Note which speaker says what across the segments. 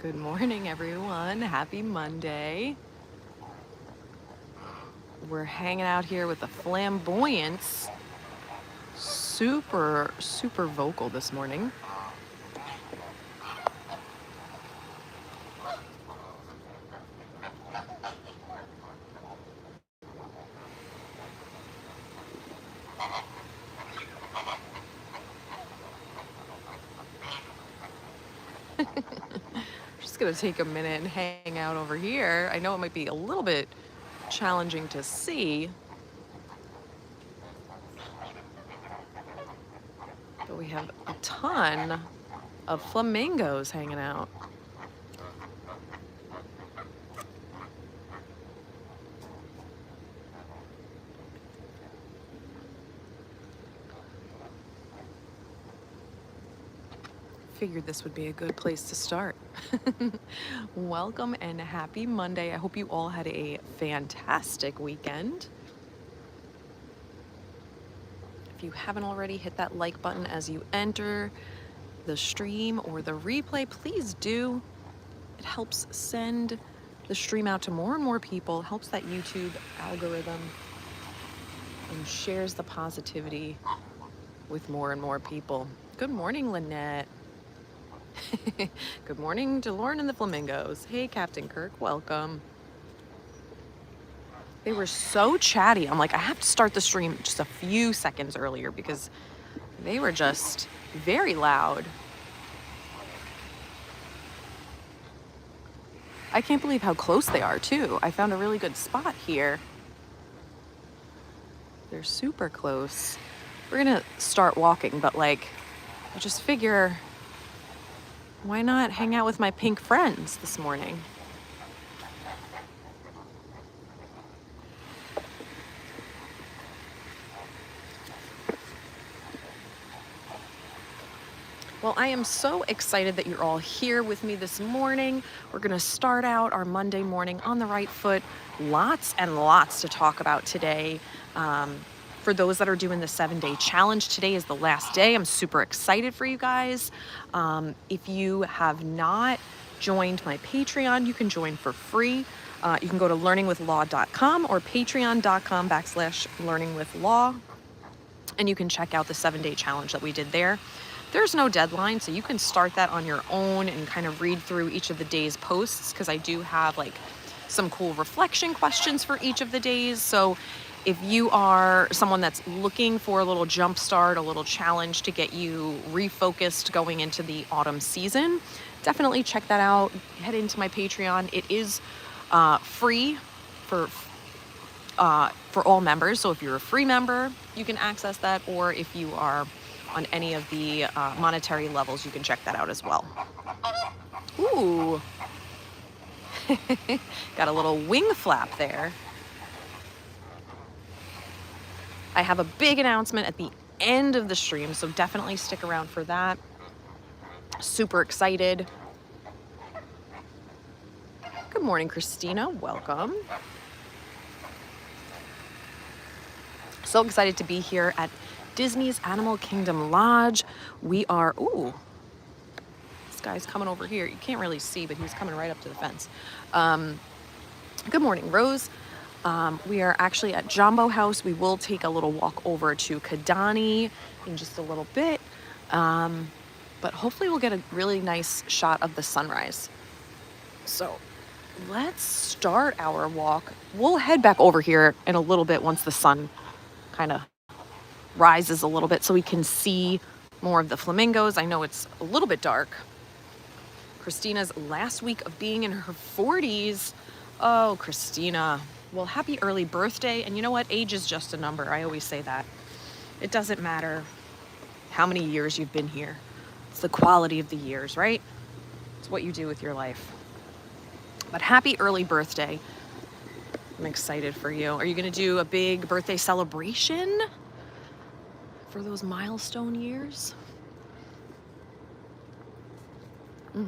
Speaker 1: Good morning, everyone. Happy Monday. We're hanging out here with the flamboyance. Super vocal this morning. Just gonna take a minute and hang out over here. I know it might be a little bit challenging to see, but we have a ton of flamingos hanging out. Figured this would be a good place to start. Welcome and happy Monday. I hope you all had a fantastic weekend. If you haven't already, hit that like button as you enter the stream or the replay. Please do. It helps send the stream out to more and more people, helps that YouTube algorithm, and shares the positivity with more and more people. Good morning, Lynette. Good morning to Lauren and the Flamingos. Hey, Captain Kirk, welcome. They were so chatty. I'm like, I have to start the stream just a few seconds earlier because they were just very loud. I can't believe how close they are, too. I found a really good spot here. They're super close. We're gonna start walking, but like, I just figure, why not hang out with my pink friends this morning? Well, I am so excited that you're all here with me this morning. We're gonna start out our Monday morning on the right foot. Lots and lots to talk about today. For those that are doing the 7-day challenge, today is the last day. I'm super excited for you guys. If you have not joined my Patreon, you can join for free. You can go to learningwithlaw.com or patreon.com/learningwithlaw, and you can check out the 7-day challenge that we did there. There's no deadline, so you can start that on your own and kind of read through each of the day's posts, because I do have like some cool reflection questions for each of the days. So if you are someone that's looking for a little jump start, a little challenge to get you refocused going into the autumn season, definitely check that out. Head into my Patreon. It is free for all members. So if you're a free member, you can access that, or if you are on any of the monetary levels, you can check that out as well. Ooh. Got a little wing flap there. I have a big announcement at the end of the stream, so definitely stick around for that. Super excited. Good morning, Christina. Welcome. So excited to be here at Disney's Animal Kingdom Lodge. We are, ooh, this guy's coming over here. You can't really see, but he's coming right up to the fence. Good morning, Rose. We are actually at Jambo House. We will take a little walk over to Kidani in just a little bit. But hopefully we'll get a really nice shot of the sunrise. So let's start our walk. We'll head back over here in a little bit once the sun kind of rises a little bit so we can see more of the flamingos. I know it's a little bit dark. Christina's last week of being in her 40s. Oh, Christina. Well, happy early birthday. And you know what? Age is just a number. I always say that. It doesn't matter how many years you've been here. It's the quality of the years, right? It's what you do with your life. But happy early birthday. I'm excited for you. Are you going to do a big birthday celebration for those milestone years? All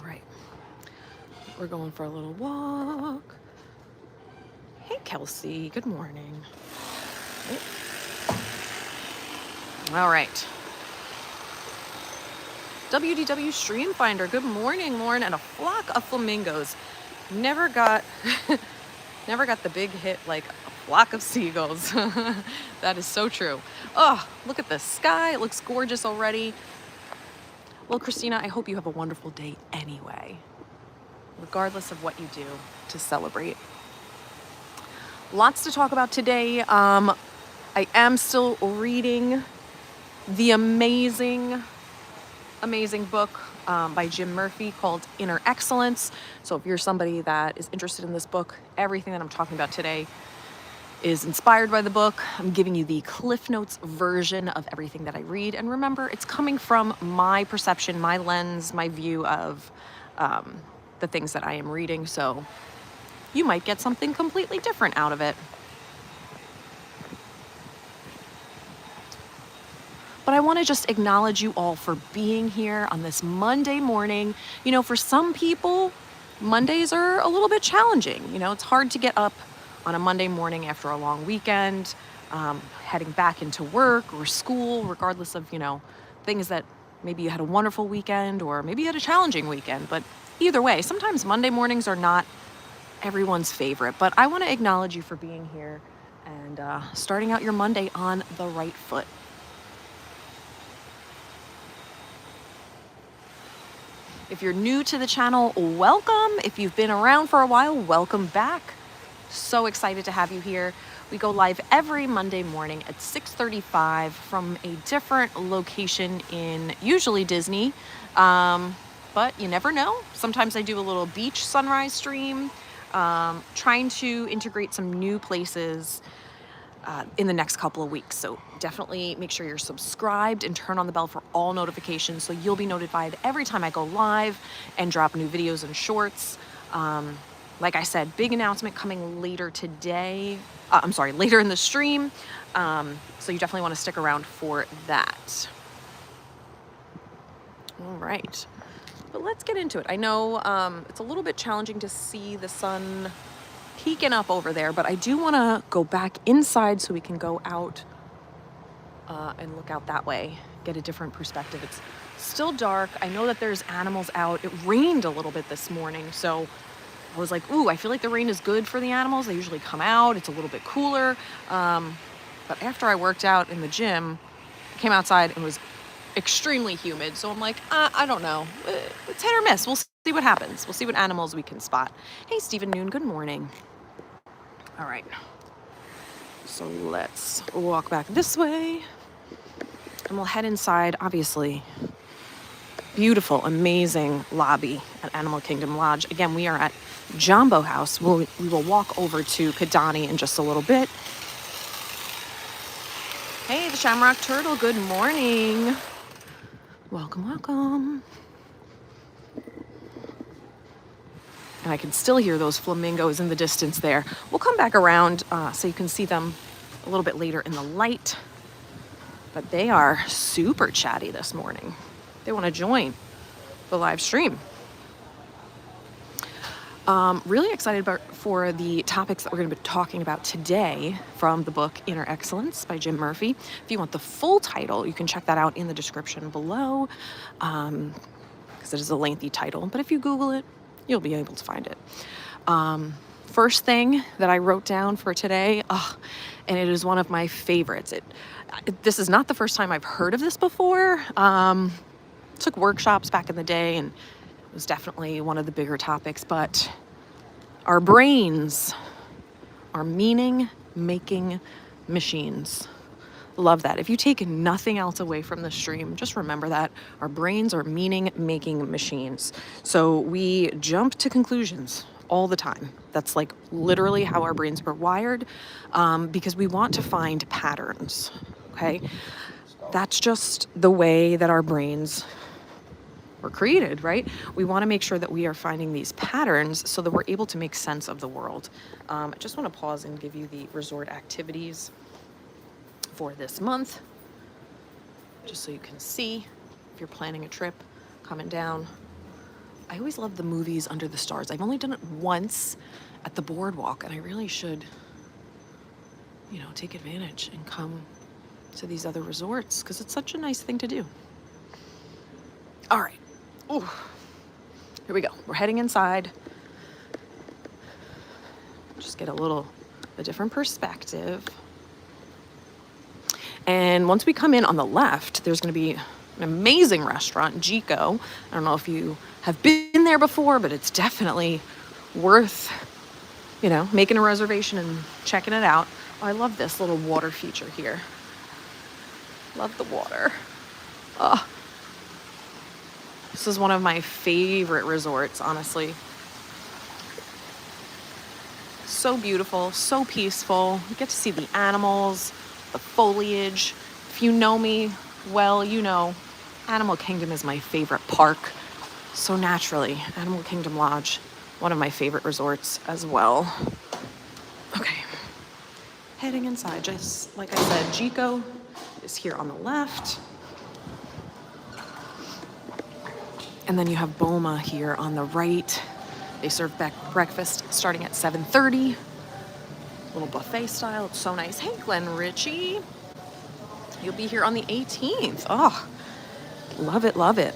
Speaker 1: right. We're going for a little walk. Hey, Kelsey. Good morning. Oh. All right. WDW Stream Finder, good morning, Lauren. And a flock of flamingos. Never got the big hit like a flock of seagulls. That is so true. Oh, look at the sky. It looks gorgeous already. Well, Christina, I hope you have a wonderful day anyway, regardless of what you do to celebrate. Lots to talk about today. I am still reading the amazing book by Jim Murphy called Inner Excellence. So if you're somebody that is interested in this book, everything that I'm talking about today is inspired by the book. I'm giving you the Cliff Notes version of everything that I read. And remember, it's coming from my perception, my lens, my view of the things that I am reading. So you might get something completely different out of it. But I want to just acknowledge you all for being here on this Monday morning. You know, for some people, Mondays are a little bit challenging. You know, it's hard to get up on a Monday morning after a long weekend, heading back into work or school, regardless of, you know, things that maybe you had a wonderful weekend or maybe you had a challenging weekend. But either way, sometimes Monday mornings are not everyone's favorite. But I want to acknowledge you for being here and starting out your Monday on the right foot. If you're new to the channel, welcome. If you've been around for a while, welcome back. So excited to have you here. We go live every Monday morning at 6:35 from a different location in usually Disney, but you never know. Sometimes I do a little beach sunrise stream, trying to integrate some new places in the next couple of weeks. So definitely make sure you're subscribed and turn on the bell for all notifications so you'll be notified every time I go live and drop new videos and shorts. Like I said, big announcement coming later today. Later in the stream. So you definitely want to stick around for that. All right. But let's get into it. I know it's a little bit challenging to see the sun peeking up over there, but I do want to go back inside so we can go out and look out that way, get a different perspective. It's still dark. I know that there's animals out. It rained a little bit this morning, so I was like, ooh, I feel like the rain is good for the animals. They usually come out. It's a little bit cooler. But after I worked out in the gym, I came outside and it was extremely humid. So I'm like, I don't know. It's hit or miss. We'll see what happens. We'll see what animals we can spot. Hey, Stephen Noon, good morning. All right. So let's walk back this way and we'll head inside, obviously. Beautiful, amazing lobby at Animal Kingdom Lodge. Again, we are at Jumbo House. We will walk over to Kidani in just a little bit. Hey, the Shamrock Turtle, good morning. Welcome, welcome. And I can still hear those flamingos in the distance there. We'll come back around so you can see them a little bit later in the light. But they are super chatty this morning. They want to join the live stream. Really excited for the topics that we're going to be talking about today from the book Inner Excellence by Jim Murphy. If you want the full title, you can check that out in the description below, because it is a lengthy title. But if you Google it, you'll be able to find it. First thing that I wrote down for today, and it is one of my favorites. This is not the first time I've heard of this before. Took workshops back in the day, and it was definitely one of the bigger topics, but our brains are meaning-making machines. Love that. If you take nothing else away from the stream, just remember that our brains are meaning-making machines. So we jump to conclusions all the time. That's like literally how our brains are wired, because we want to find patterns, okay? That's just the way that our brains were created, right? We want to make sure that we are finding these patterns so that we're able to make sense of the world. I just want to pause and give you the resort activities for this month, just so you can see if you're planning a trip coming down. I always love the movies under the stars. I've only done it once at the boardwalk, and I really should, take advantage and come to these other resorts because it's such a nice thing to do. All right. Ooh. Here we go. We're heading inside. Just get a different perspective. And once we come in on the left, there's going to be an amazing restaurant, Jico. I don't know if you have been there before, but it's definitely worth, making a reservation and checking it out. Oh, I love this little water feature here. Love the water. Oh, this is one of my favorite resorts, honestly. So beautiful, so peaceful. You get to see the animals, the foliage. If you know me well, you know Animal Kingdom is my favorite park. So naturally, Animal Kingdom Lodge, one of my favorite resorts as well. Okay, heading inside. Just like I said, Jico is here on the left. And then you have Boma here on the right. They serve breakfast starting at 7:30. Little buffet style. It's so nice. Hey, Glenn Ritchie. You'll be here on the 18th. Oh, love it, love it.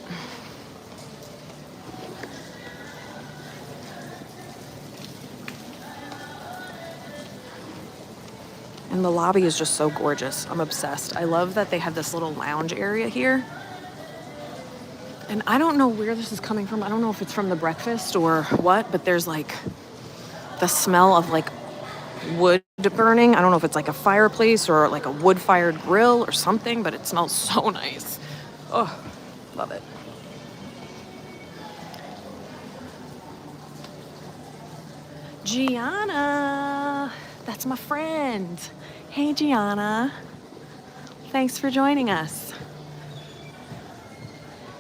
Speaker 1: And the lobby is just so gorgeous. I'm obsessed. I love that they have this little lounge area here. And I don't know where this is coming from. I don't know if it's from the breakfast or what, but there's like the smell of like wood burning. I don't know if it's like a fireplace or like a wood-fired grill or something, but it smells so nice. Oh, love it. Gianna, that's my friend. Hey, Gianna. Thanks for joining us.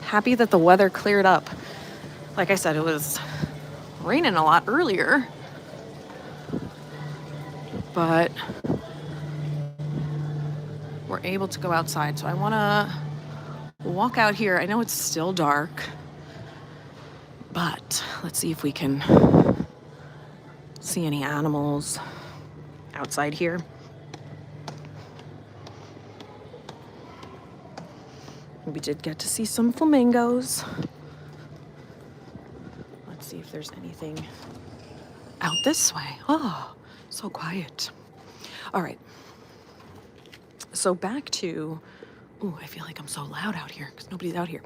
Speaker 1: Happy that the weather cleared up. Like I said, it was raining a lot earlier, but we're able to go outside. So I want to walk out here. I know it's still dark, but let's see if we can see any animals outside here. We did get to see some flamingos. Let's see if there's anything out this way. Oh, so quiet. All right. So back to, I feel like I'm so loud out here because nobody's out here.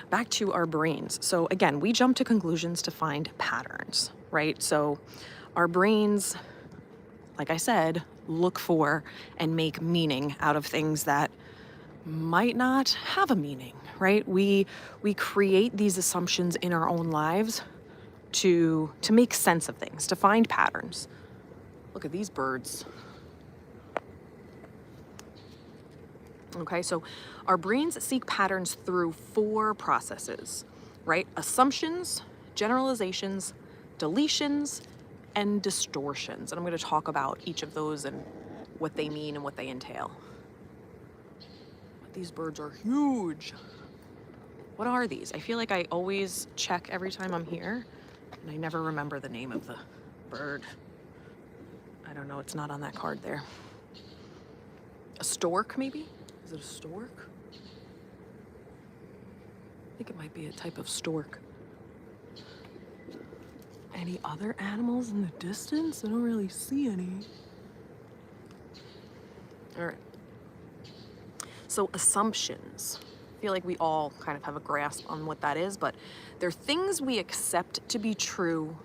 Speaker 1: Back to our brains. So again, we jump to conclusions to find patterns, right? So our brains, like I said, look for and make meaning out of things that might not have a meaning, right? We create these assumptions in our own lives to make sense of things, to find patterns. Look at these birds. Okay, so our brains seek patterns through 4 processes, right? Assumptions, generalizations, deletions, and distortions. And I'm going to talk about each of those and what they mean and what they entail. These birds are huge. What are these? I feel like I always check every time I'm here, and I never remember the name of the bird. I don't know, it's not on that card there. A stork, maybe? Is it a stork? I think it might be a type of stork. Any other animals in the distance? I don't really see any. All right. So assumptions. I feel like we all kind of have a grasp on what that is, but they're things we accept to be true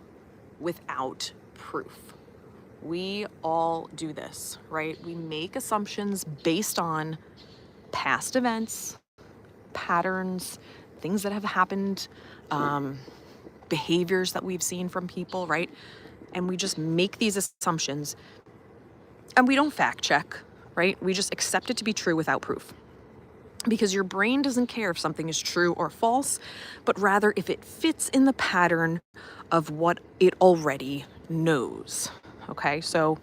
Speaker 1: without proof. We all do this, right? We make assumptions based on past events, patterns, things that have happened, behaviors that we've seen from people, right? And we just make these assumptions and we don't fact check, right? We just accept it to be true without proof. Because your brain doesn't care if something is true or false, but rather if it fits in the pattern of what it already knows. Okay, so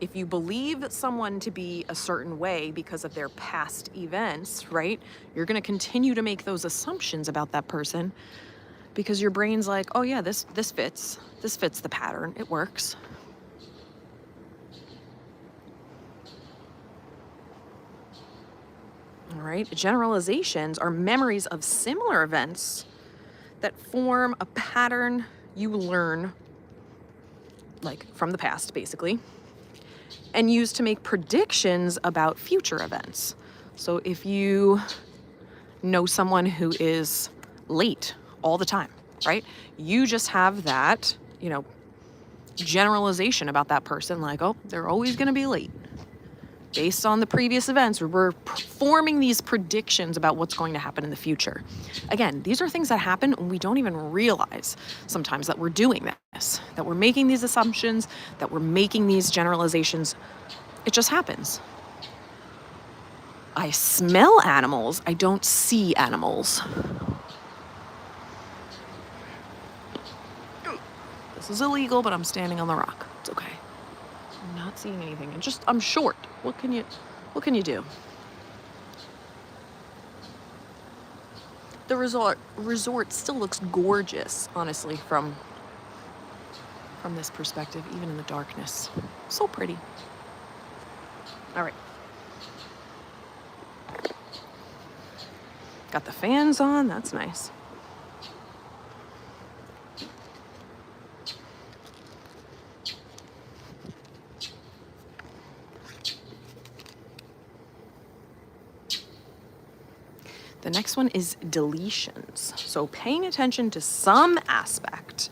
Speaker 1: if you believe someone to be a certain way because of their past events, right, you're going to continue to make those assumptions about that person because your brain's like, oh yeah, this fits the pattern, it works. All right. Generalizations are memories of similar events that form a pattern you learn, like from the past, basically, and use to make predictions about future events. So if you know someone who is late all the time, right? You just have that, generalization about that person, like, oh, they're always going to be late. Based on the previous events, we're forming these predictions about what's going to happen in the future. Again, these are things that happen and we don't even realize sometimes that we're doing this, that we're making these assumptions, that we're making these generalizations. It just happens. I smell animals, I don't see animals. This is illegal, but I'm standing on the rock. It's okay. I'm not seeing anything. I'm short. What can you do? The resort still looks gorgeous, honestly, from this perspective, even in the darkness. So pretty. All right. Got the fans on, that's nice. The next one is deletions. So paying attention to some aspect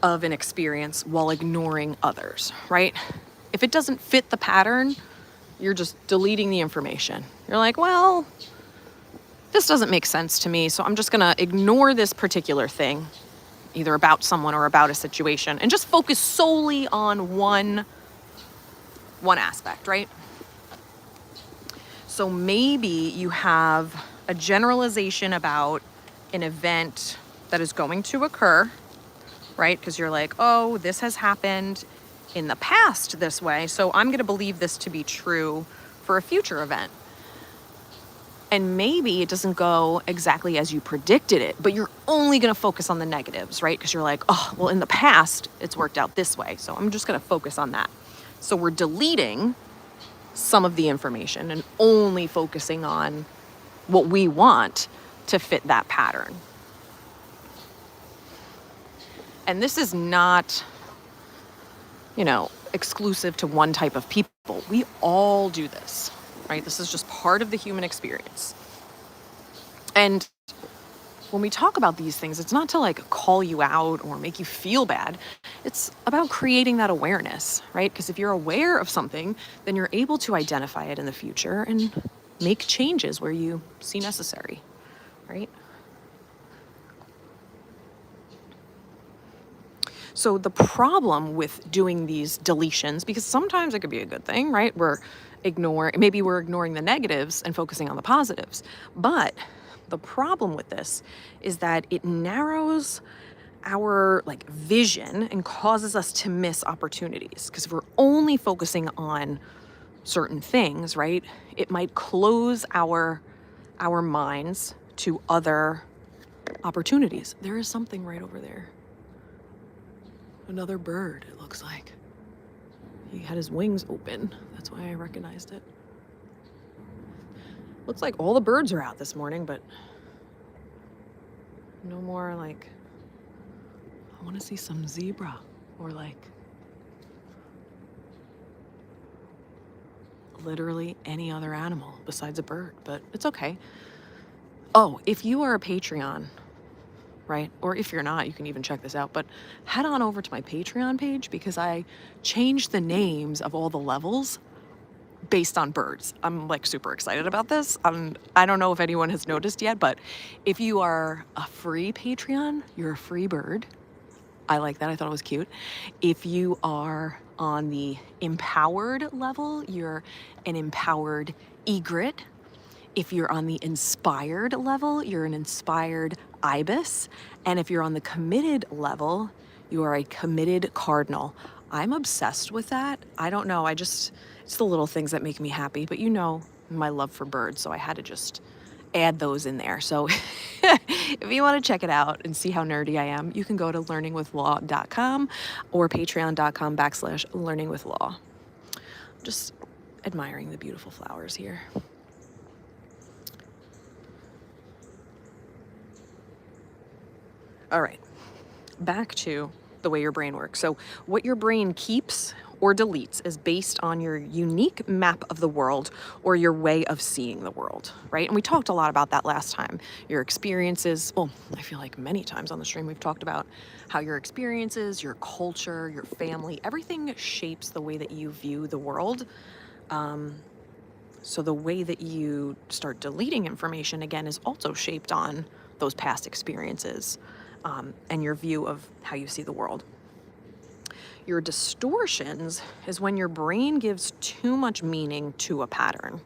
Speaker 1: of an experience while ignoring others, right? If it doesn't fit the pattern, you're just deleting the information. You're like, well, this doesn't make sense to me, so I'm just gonna ignore this particular thing, either about someone or about a situation, and just focus solely on one aspect, right? So maybe you have a generalization about an event that is going to occur, right? Because you're like, oh, this has happened in the past this way, so I'm going to believe this to be true for a future event. And maybe it doesn't go exactly as you predicted it, but you're only going to focus on the negatives, right? Because you're like, oh, well, in the past, it's worked out this way, so I'm just going to focus on that. So we're deleting some of the information and only focusing on what we want to fit that pattern. And this is not, exclusive to one type of people. We all do this, right? This is just part of the human experience. And when we talk about these things, it's not to call you out or make you feel bad. It's about creating that awareness, right? Because if you're aware of something, then you're able to identify it in the future and make changes where you see necessary, right? So the problem with doing these deletions, because sometimes it could be a good thing, right? Maybe we're ignoring the negatives and focusing on the positives. But the problem with this is that it narrows our vision and causes us to miss opportunities. Because if we're only focusing on certain things, right, it might close our minds to other opportunities. There is something right over there. Another bird, it looks like. He had his wings open. That's why I recognized it. Looks like all the birds are out this morning, but no more I want to see some zebra or literally any other animal besides a bird, but it's okay. Oh, if you are a Patreon, right? Or if you're not, you can even check this out, but head on over to my Patreon page because I changed the names of all the levels based on birds. I'm super excited about this. I don't know if anyone has noticed yet, but if you are a free Patreon, you're a free bird. I like that. I thought it was cute. If you are on the empowered level, you're an empowered egret. If you're on the inspired level, you're an inspired ibis. And if you're on the committed level, you are a committed cardinal. I'm obsessed with that. I don't know. It's the little things that make me happy, but my love for birds. So I had to just add those in there. So if you want to check it out and see how nerdy I am, you can go to learningwithlaw.com or patreon.com/learningwithlaw. Just admiring the beautiful flowers here. All right, back to the way your brain works. So what your brain keeps or deletes is based on your unique map of the world or your way of seeing the world, right? And we talked a lot about that last time. Your experiences, well, I feel like many times on the stream we've talked about how your experiences, your culture, your family, everything shapes the way that you view the world. So the way that you start deleting information, again, is also shaped on those past experiences and your view of how you see the world. Your distortions is when your brain gives too much meaning to a pattern.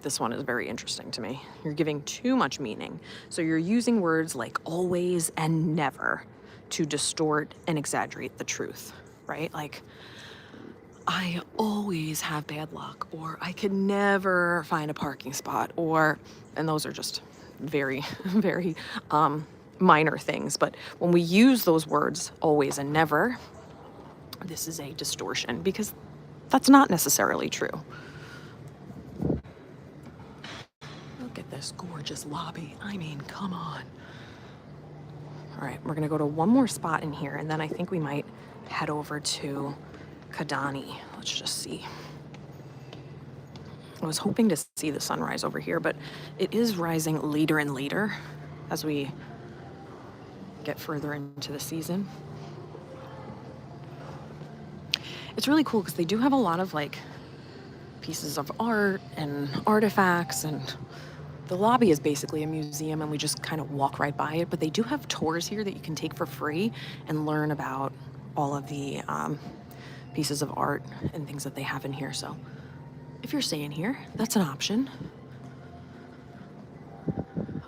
Speaker 1: This one is very interesting to me. You're giving too much meaning. So you're using words like always and never to distort and exaggerate the truth, right? Like, I always have bad luck, or I could never find a parking spot, and those are just very, very minor things. But when we use those words, always and never, this is a distortion because that's not necessarily true. Look at this gorgeous lobby. I mean, come on. All right, we're gonna go to one more spot in here, and then I think we might head over to Kidani. Let's just see. I was hoping to see the sunrise over here, but it is rising later and later as we get further into the season. It's really cool because they do have a lot of like pieces of art and artifacts, and the lobby is basically a museum and we just kind of walk right by it, but they do have tours here that you can take for free and learn about all of the pieces of art and things that they have in here. So if you're staying here, that's an option.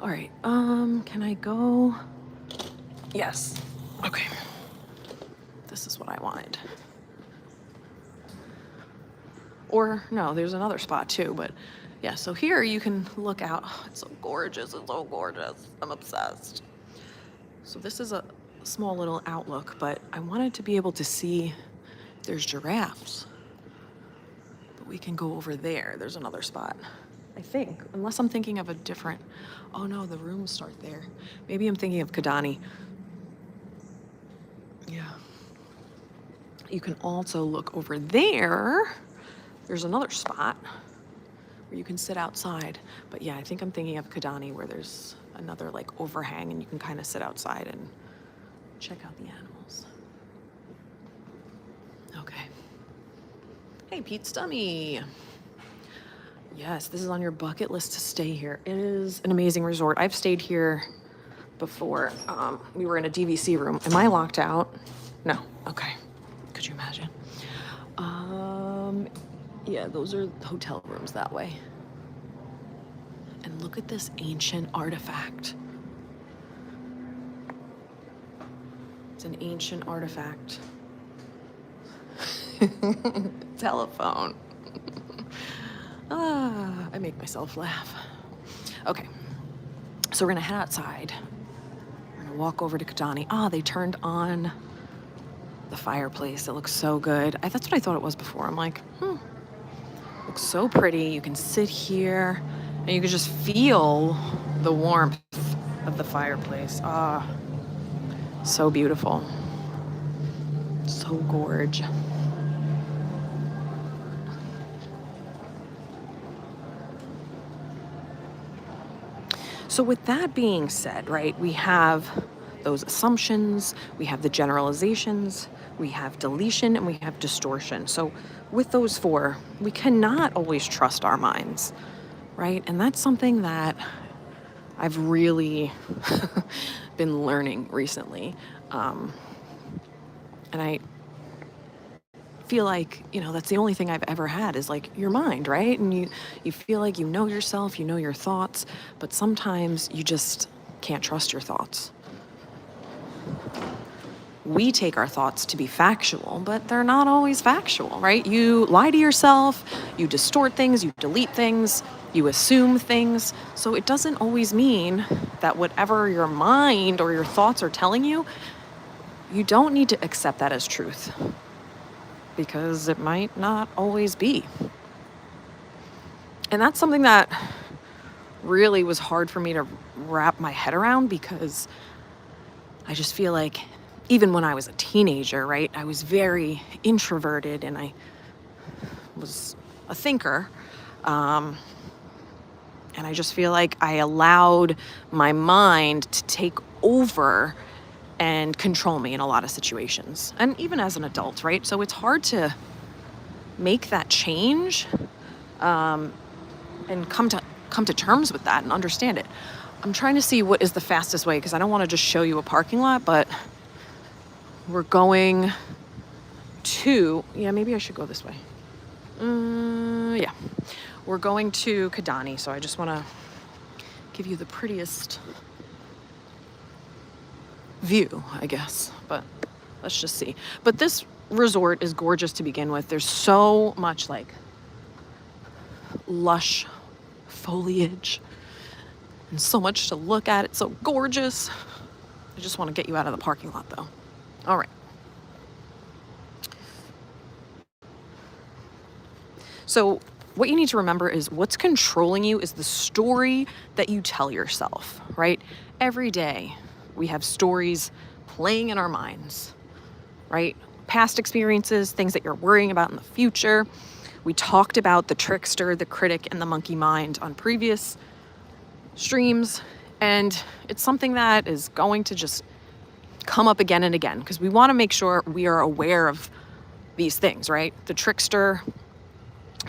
Speaker 1: All right, can I go? Yes, okay. This is what I wanted. Or no, there's another spot too, but yeah, so here you can look out. Oh, it's so gorgeous, it's so gorgeous. I'm obsessed. So this is a small little outlook, but I wanted to be able to see there's giraffes. But we can go over there. There's another spot, I think, unless I'm thinking of a different, oh no, the rooms start there. Maybe I'm thinking of Kidani. Yeah. You can also look over there. There's another spot where you can sit outside. But yeah, I think I'm thinking of Kidani, where there's another like overhang and you can kind of sit outside and check out the animals. Okay. Hey, Pete Stummy. Yes, this is on your bucket list to stay here. It is an amazing resort. I've stayed here before. We were in a DVC room. Am I locked out? No. Okay. Could you imagine? Yeah, those are hotel rooms that way. And look at this ancient artifact. It's an ancient artifact. Telephone. I make myself laugh. Okay, so we're gonna head outside. We're gonna walk over to Kidani. They turned on the fireplace. It looks so good. That's what I thought it was before. I'm like, looks so pretty. You can sit here and you can just feel the warmth of the fireplace. So beautiful. So gorge. So with that being said, right, we have those assumptions, we have the generalizations, we have deletion, and we have distortion. So with those four, we cannot always trust our minds, right? And that's something that I've really been learning recently. And I feel like, that's the only thing I've ever had is like your mind, right? And you feel like you know yourself, you know your thoughts, but sometimes you just can't trust your thoughts. We take our thoughts to be factual, but they're not always factual, right? You lie to yourself, you distort things, you delete things, you assume things. So it doesn't always mean that whatever your mind or your thoughts are telling you, you don't need to accept that as truth, because it might not always be. And that's something that really was hard for me to wrap my head around, because I just feel like even when I was a teenager, right, I was very introverted and I was a thinker. And I just feel like I allowed my mind to take over and control me in a lot of situations. And even as an adult, right? So it's hard to make that change and come to terms with that and understand it. I'm trying to see what is the fastest way because I don't want to just show you a parking lot, but we're going to, maybe I should go this way. Yeah, we're going to Kidani, so I just want to give you the prettiest view, I guess, but let's just see. But this resort is gorgeous to begin with. There's so much like lush foliage and so much to look at. It's so gorgeous. I just want to get you out of the parking lot though. All right. So what you need to remember is what's controlling you is the story that you tell yourself, right? Every day we have stories playing in our minds, right? Past experiences, things that you're worrying about in the future. We talked about the trickster, the critic, and the monkey mind on previous streams, and it's something that is going to just come up again and again because we want to make sure we are aware of these things, right? The trickster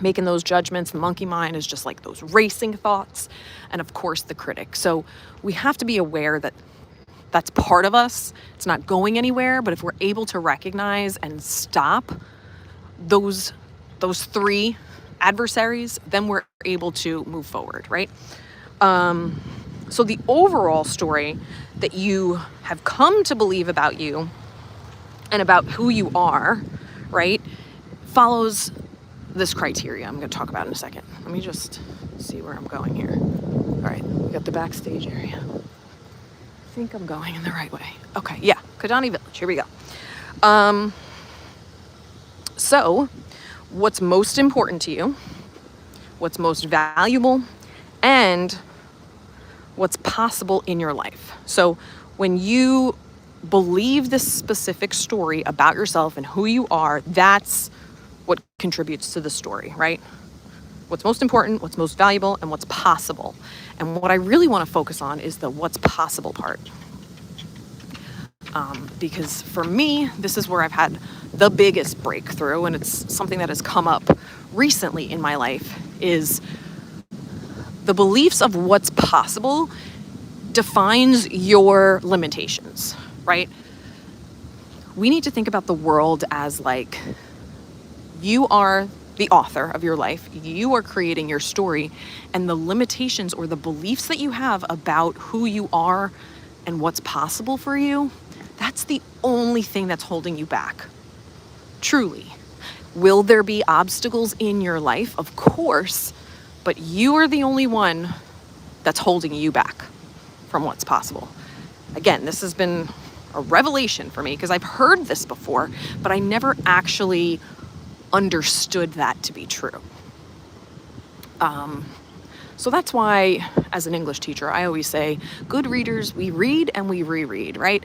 Speaker 1: making those judgments, the monkey mind is just like those racing thoughts, and of course the critic. So we have to be aware that that's part of us. It's not going anywhere, but if we're able to recognize and stop those three adversaries, then we're able to move forward, right? So the overall story that you have come to believe about you and about who you are, right, follows this criteria I'm going to talk about in a second. Let me just see where I'm going here. All right, we got the backstage area. I think I'm going in the right way. Okay, yeah, Kidani Village. Here we go. So what's most important to you, what's most valuable, and what's possible in your life. So when you believe this specific story about yourself and who you are, that's what contributes to the story, right? What's most important, what's most valuable, and what's possible. And what I really want to focus on is the what's possible part. Because for me, this is where I've had the biggest breakthrough, and it's something that has come up recently in my life, is the beliefs of what's possible defines your limitations, right? We need to think about the world as like, you are the author of your life. You are creating your story, and the limitations or the beliefs that you have about who you are and what's possible for you, that's the only thing that's holding you back. Truly. Will there be obstacles in your life? Of course, but you are the only one that's holding you back from what's possible. Again, this has been a revelation for me because I've heard this before, but I never actually understood that to be true. So that's why, as an English teacher, I always say, good readers, we read and we reread, right?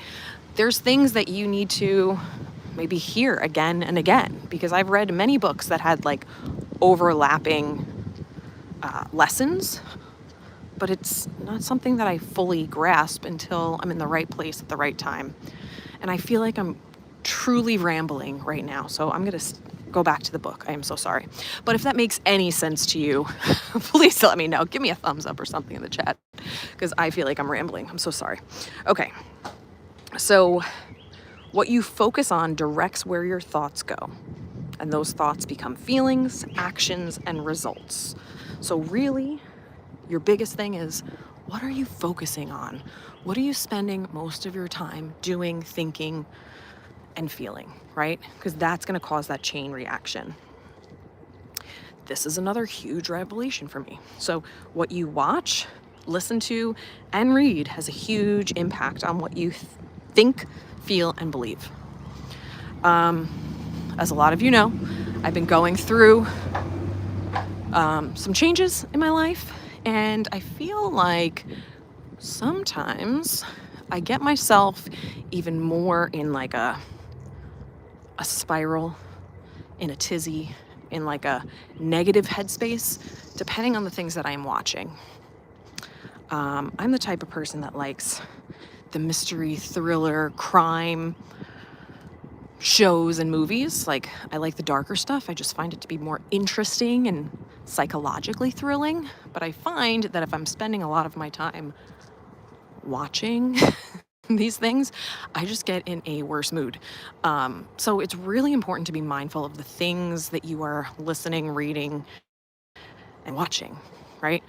Speaker 1: There's things that you need to maybe hear again and again, because I've read many books that had like overlapping lessons, but it's not something that I fully grasp until I'm in the right place at the right time. And I feel like I'm truly rambling right now, so I'm going to go back to the book. I am so sorry. But if that makes any sense to you, please let me know. Give me a thumbs up or something in the chat, because I feel like I'm rambling. I'm so sorry. Okay. So what you focus on directs where your thoughts go. And those thoughts become feelings, actions, and results. So really, your biggest thing is, what are you focusing on? What are you spending most of your time doing, thinking, and feeling, right? Because that's going to cause that chain reaction. This is another huge revelation for me. So what you watch, listen to, and read has a huge impact on what you think, feel, and believe. As a lot of you know, I've been going through some changes in my life, and I feel like sometimes I get myself even more in like a spiral, in a tizzy, in like a negative headspace, depending on the things that I'm watching. I'm the type of person that likes the mystery, thriller, crime shows and movies. Like, I like the darker stuff. I just find it to be more interesting and psychologically thrilling. But I find that if I'm spending a lot of my time watching these things, I just get in a worse mood. So it's really important to be mindful of the things that you are listening, reading, and watching, right?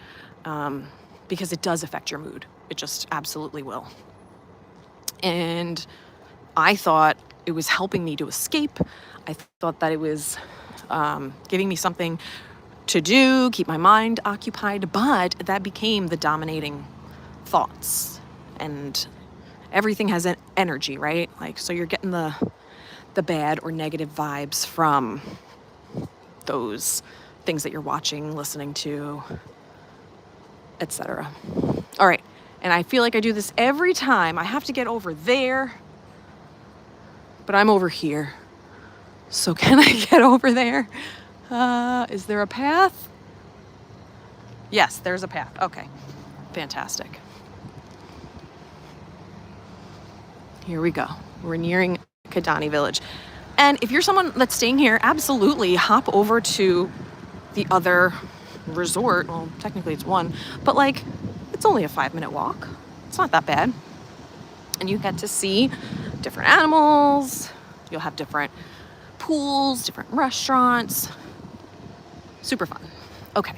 Speaker 1: Because it does affect your mood. It just absolutely will. And I thought it was helping me to escape. I thought that it was giving me something to do, keep my mind occupied, but that became the dominating thoughts. And everything has an energy, right? Like, so you're getting the bad or negative vibes from those things that you're watching, listening to, etc. All right. And I feel like I do this every time. I have to get over there, but I'm over here. So can I get over there? Is there a path? Yes, there's a path. Okay. Fantastic. Here we go. We're nearing Kadani Village. And if you're someone that's staying here, absolutely hop over to the other resort. Well, technically it's one, but like, it's only a 5-minute walk. It's not that bad. And you get to see different animals. You'll have different pools, different restaurants. Super fun. Okay,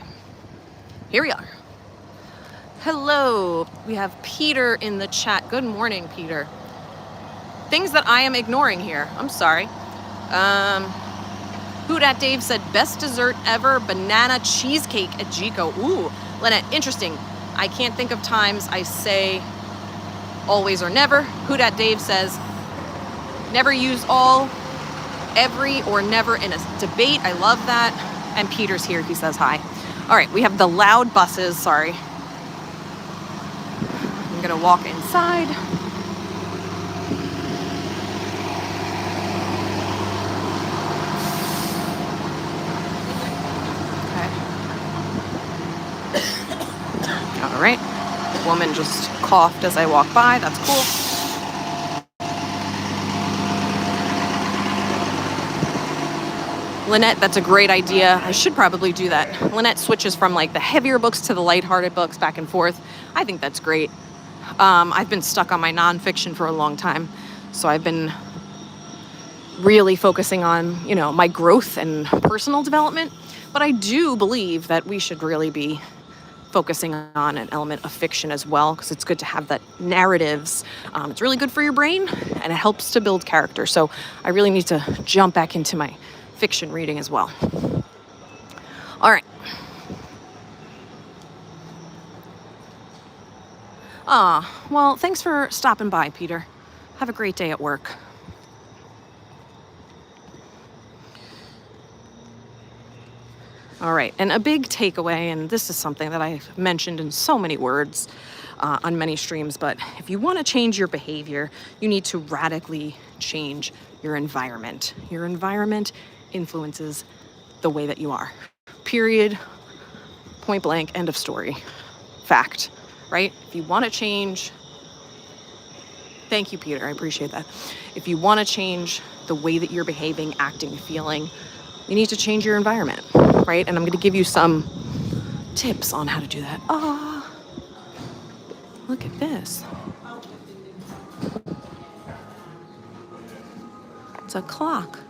Speaker 1: here we are. Hello, we have Peter in the chat. Good morning, Peter. Things that I am ignoring here. I'm sorry. Who Dat Dave said, best dessert ever, banana cheesecake at Jico. Ooh, Lynette, interesting. I can't think of times I say always or never. Who Dat Dave says, never use all, every, or never in a debate. I love that. And Peter's here, he says hi. All right, we have the loud buses, sorry. I'm gonna walk inside. All right, the woman just coughed as I walked by. That's cool. Lynette, that's a great idea. I should probably do that. Lynette switches from like the heavier books to the lighthearted books back and forth. I think that's great. I've been stuck on my nonfiction for a long time, so I've been really focusing on, you know, my growth and personal development. But I do believe that we should really be focusing on an element of fiction as well, because it's good to have that narratives. It's really good for your brain, and it helps to build character. So I really need to jump back into my fiction reading as well. All right. Well, thanks for stopping by, Peter. Have a great day at work. All right, and a big takeaway, and this is something that I've mentioned in so many words on many streams, but if you want to change your behavior, you need to radically change your environment. Your environment influences the way that you are. Period. Point blank, end of story. Fact, right? If you want to change, thank you, Peter, I appreciate that. If you want to change the way that you're behaving, acting, feeling, you need to change your environment, right? And I'm going to give you some tips on how to do that. Look at this. It's a clock.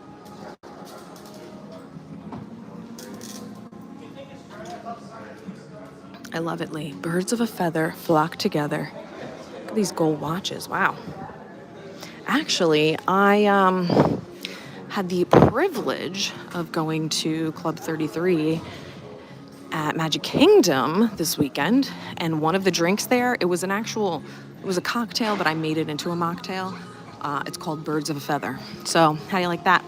Speaker 1: I love it, Lee. Birds of a feather flock together. Look at these gold watches. Wow. Actually, I had the privilege of going to Club 33 at Magic Kingdom this weekend, and one of the drinks there, it was a cocktail, but I made it into a mocktail. It's called Birds of a Feather. So how do you like that?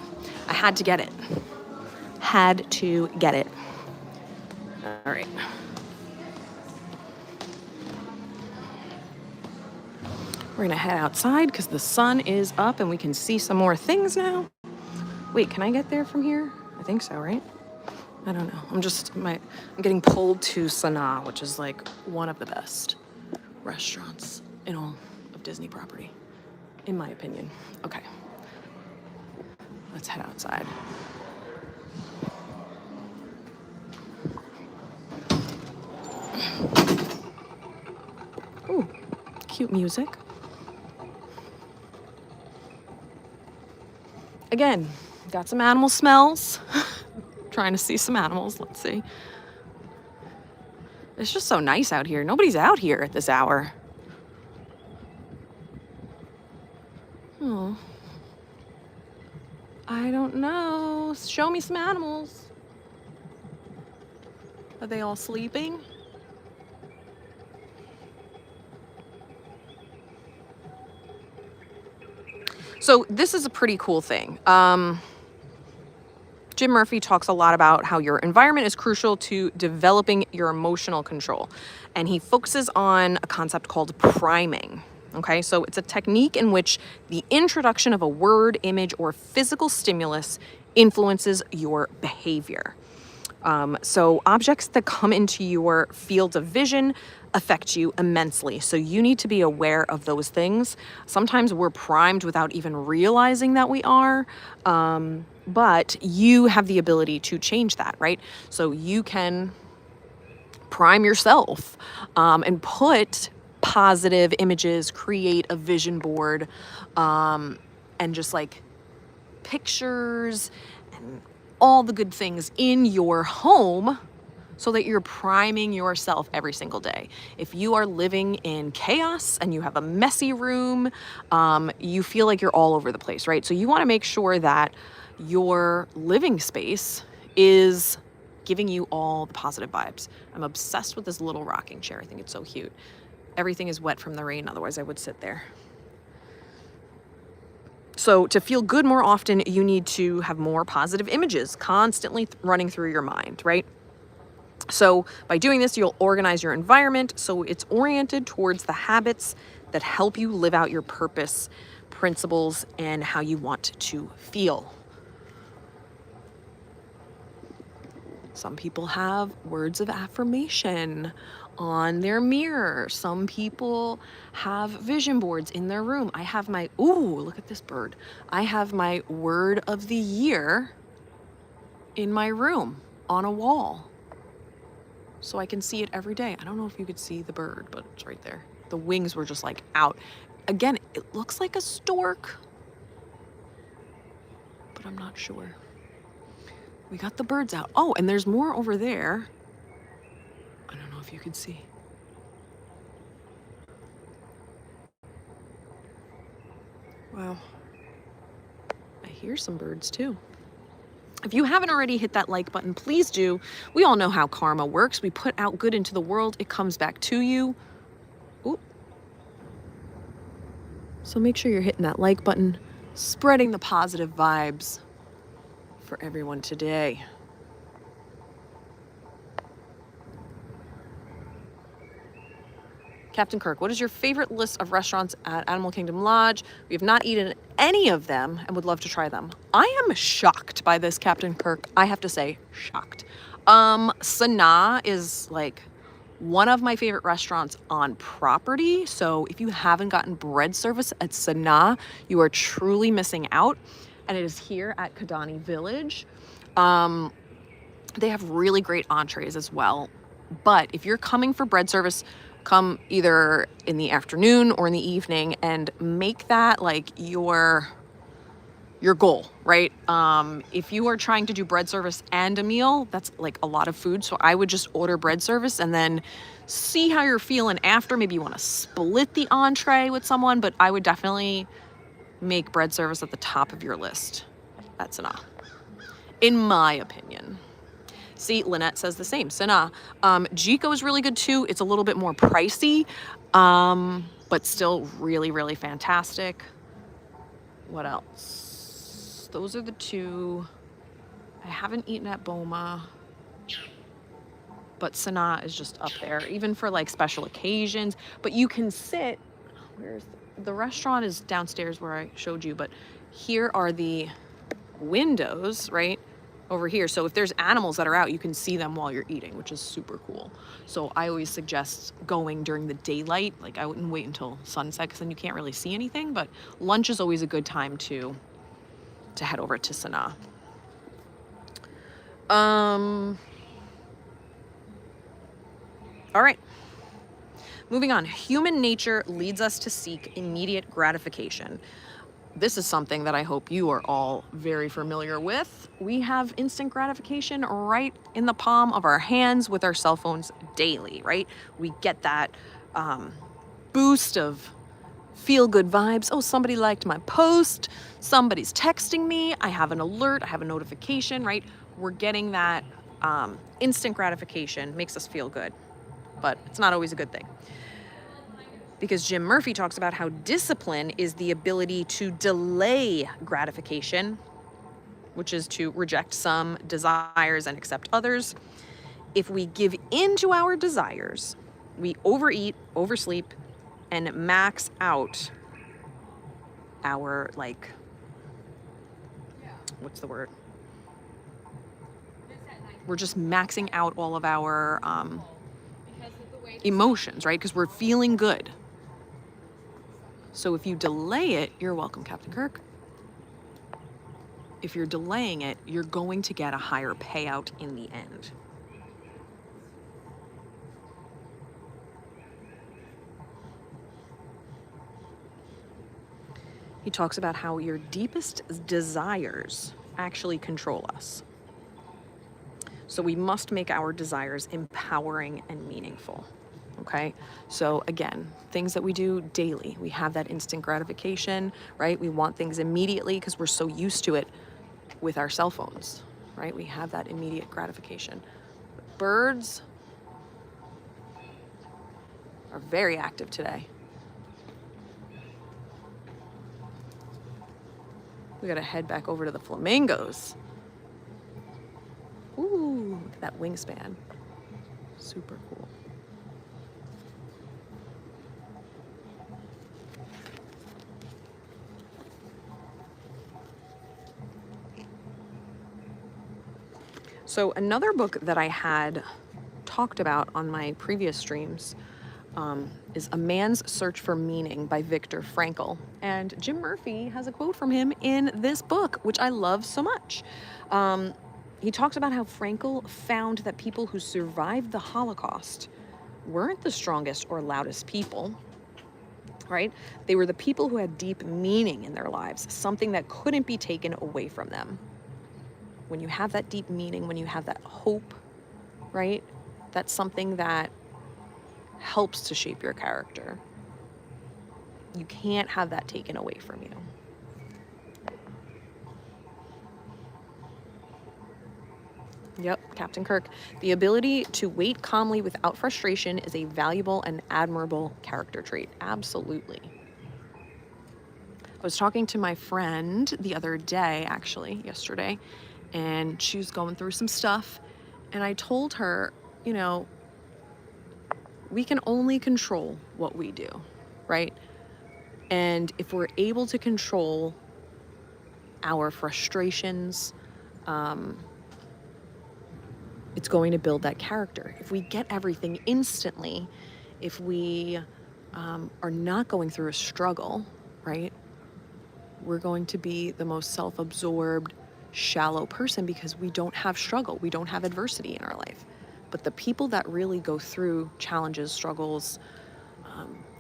Speaker 1: I had to get it. All right. We're gonna head outside because the sun is up and we can see some more things now. Wait, can I get there from here? I think so, right? I don't know. I'm getting pulled to Sanaa, which is like one of the best restaurants in all of Disney property, in my opinion. Okay. Let's head outside. Ooh, cute music. Again, got some animal smells. Trying to see some animals. Let's see. It's just so nice out here. Nobody's out here at this hour. Oh. I don't know. Show me some animals. Are they all sleeping? So this is a pretty cool thing. Jim Murphy talks a lot about how your environment is crucial to developing your emotional control. And he focuses on a concept called priming. Okay, so it's a technique in which the introduction of a word, image, or physical stimulus influences your behavior. So objects that come into your field of vision affect you immensely. So you need to be aware of those things. Sometimes we're primed without even realizing that we are, but you have the ability to change that, right? So you can prime yourself and put positive images, create a vision board, and just like pictures and all the good things in your home so that you're priming yourself every single day. If you are living in chaos and you have a messy room, you feel like you're all over the place, right? So you want to make sure that your living space is giving you all the positive vibes. I'm obsessed with this little rocking chair. I think it's so cute. Everything is wet from the rain, otherwise I would sit there. So to feel good more often, you need to have more positive images constantly running through your mind, right? So by doing this, you'll organize your environment so it's oriented towards the habits that help you live out your purpose, principles, and how you want to feel. Some people have words of affirmation on their mirror. Some people have vision boards in their room. I have my, ooh, look at this bird. I have my word of the year in my room on a wall so I can see it every day. I don't know if you could see the bird, but it's right there. The wings were just like out. Again, it looks like a stork, but I'm not sure. We got the birds out. Oh, and there's more over there. I don't know if you can see. Wow. I hear some birds too. If you haven't already hit that like button, please do. We all know how karma works. We put out good into the world, it comes back to you. Ooh. So make sure you're hitting that like button, spreading the positive vibes for everyone today. Captain Kirk, what is your favorite list of restaurants at Animal Kingdom Lodge? We have not eaten any of them and would love to try them. I am shocked by this, Captain Kirk. I have to say, shocked. Sanaa is like one of my favorite restaurants on property. So if you haven't gotten bread service at Sanaa, you are truly missing out. And it is here at Kidani Village. They have really great entrees as well. But if you're coming for bread service, come either in the afternoon or in the evening and make that like your goal, right? If you are trying to do bread service and a meal, that's like a lot of food. So I would just order bread service and then see how you're feeling after. Maybe you want to split the entree with someone, but I would definitely make bread service at the top of your list. That's enough, in my opinion. See, Lynette says the same. Sanaa. Jico is really good too. It's a little bit more pricey, but still really, really fantastic. What else? Those are the two. I haven't eaten at Boma, but Sanaa is just up there, even for like special occasions. But you can sit, the restaurant is downstairs where I showed you, but here are the windows, right? Over here. So if there's animals that are out, you can see them while you're eating, which is super cool. So I always suggest going during the daylight. Like I wouldn't wait until sunset because then you can't really see anything, but lunch is always a good time to head over to Sanaa. All right. Moving on. Human nature leads us to seek immediate gratification. This is something that I hope you are all very familiar with. We have instant gratification right in the palm of our hands with our cell phones daily, right? We get that boost of feel-good vibes. Oh, somebody liked my post. Somebody's texting me. I have an alert. I have a notification, right? We're getting that instant gratification. Makes us feel good, but it's not always a good thing. Because Jim Murphy talks about how discipline is the ability to delay gratification, which is to reject some desires and accept others. If we give in to our desires, we overeat, oversleep, and max out our, like, what's the word? We're just maxing out all of our emotions, right? Because we're feeling good. So if you delay it, you're welcome, Captain Kirk. If you're delaying it, you're going to get a higher payout in the end. He talks about how your deepest desires actually control us. So we must make our desires empowering and meaningful. Okay, so again, things that we do daily, we have that instant gratification, right? We want things immediately because we're so used to it with our cell phones, right? We have that immediate gratification. Birds are very active today. We gotta head back over to the flamingos. Ooh, look at that wingspan. Super cool. So another book that I had talked about on my previous streams is A Man's Search for Meaning by Viktor Frankl. And Jim Murphy has a quote from him in this book, which I love so much. He talks about how Frankl found that people who survived the Holocaust weren't the strongest or loudest people, right? They were the people who had deep meaning in their lives, something that couldn't be taken away from them. When you have that deep meaning, when you have that hope, right? That's something that helps to shape your character. You can't have that taken away from you. Yep, Captain Kirk. The ability to wait calmly without frustration is a valuable and admirable character trait. Absolutely. I was talking to my friend the other day, actually, yesterday, and she was going through some stuff. And I told her, you know, we can only control what we do, right? And if we're able to control our frustrations, it's going to build that character. If we get everything instantly, if we are not going through a struggle, right? We're going to be the most self-absorbed, shallow person because we don't have struggle. We don't have adversity in our life. But the people that really go through challenges, struggles,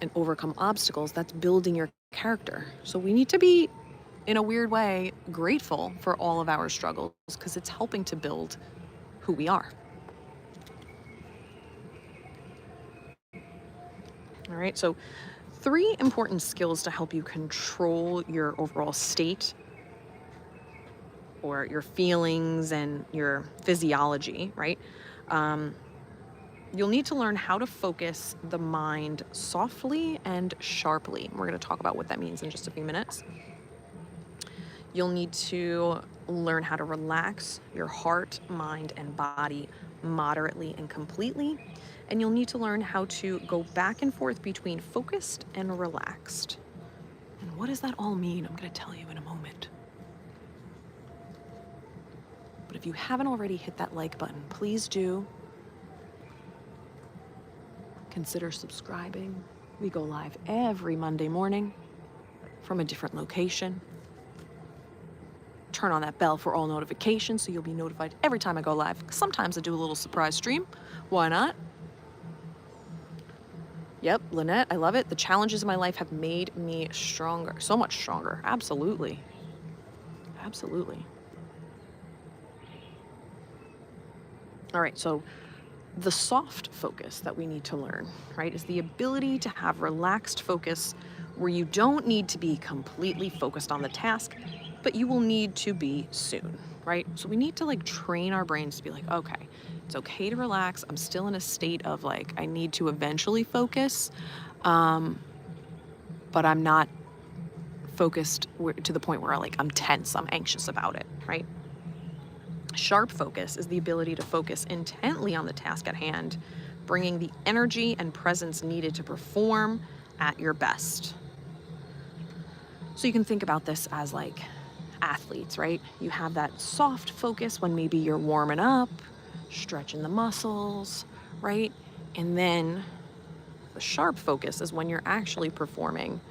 Speaker 1: and overcome obstacles, that's building your character. So we need to be, in a weird way, grateful for all of our struggles because it's helping to build who we are. All right, so 3 important skills to help you control your overall state or your feelings and your physiology, right? You'll need to learn how to focus the mind softly and sharply. We're going to talk about what that means in just a few minutes. You'll need to learn how to relax your heart, mind, and body moderately and completely. And you'll need to learn how to go back and forth between focused and relaxed. what does that all mean? I'm going to tell you in a moment. But if you haven't already hit that like button, please do. Consider subscribing. We go live every Monday morning from a different location. Turn on that bell for all notifications so you'll be notified every time I go live. Sometimes I do a little surprise stream. Why not? Yep, Lynette, I love it. The challenges in my life have made me stronger, so much stronger. Absolutely. Absolutely. All right, so the soft focus that we need to learn, right, is the ability to have relaxed focus where you don't need to be completely focused on the task, but you will need to be soon, right? So we need to like train our brains to be like, okay, it's okay to relax. I'm still in a state of like, I need to eventually focus, but I'm not focused to the point where like I'm tense, I'm anxious about it, right? Sharp focus is the ability to focus intently on the task at hand, bringing the energy and presence needed to perform at your best. So you can think about this as like athletes, right? You have that soft focus when maybe you're warming up, stretching the muscles, right? And then the sharp focus is when you're actually performing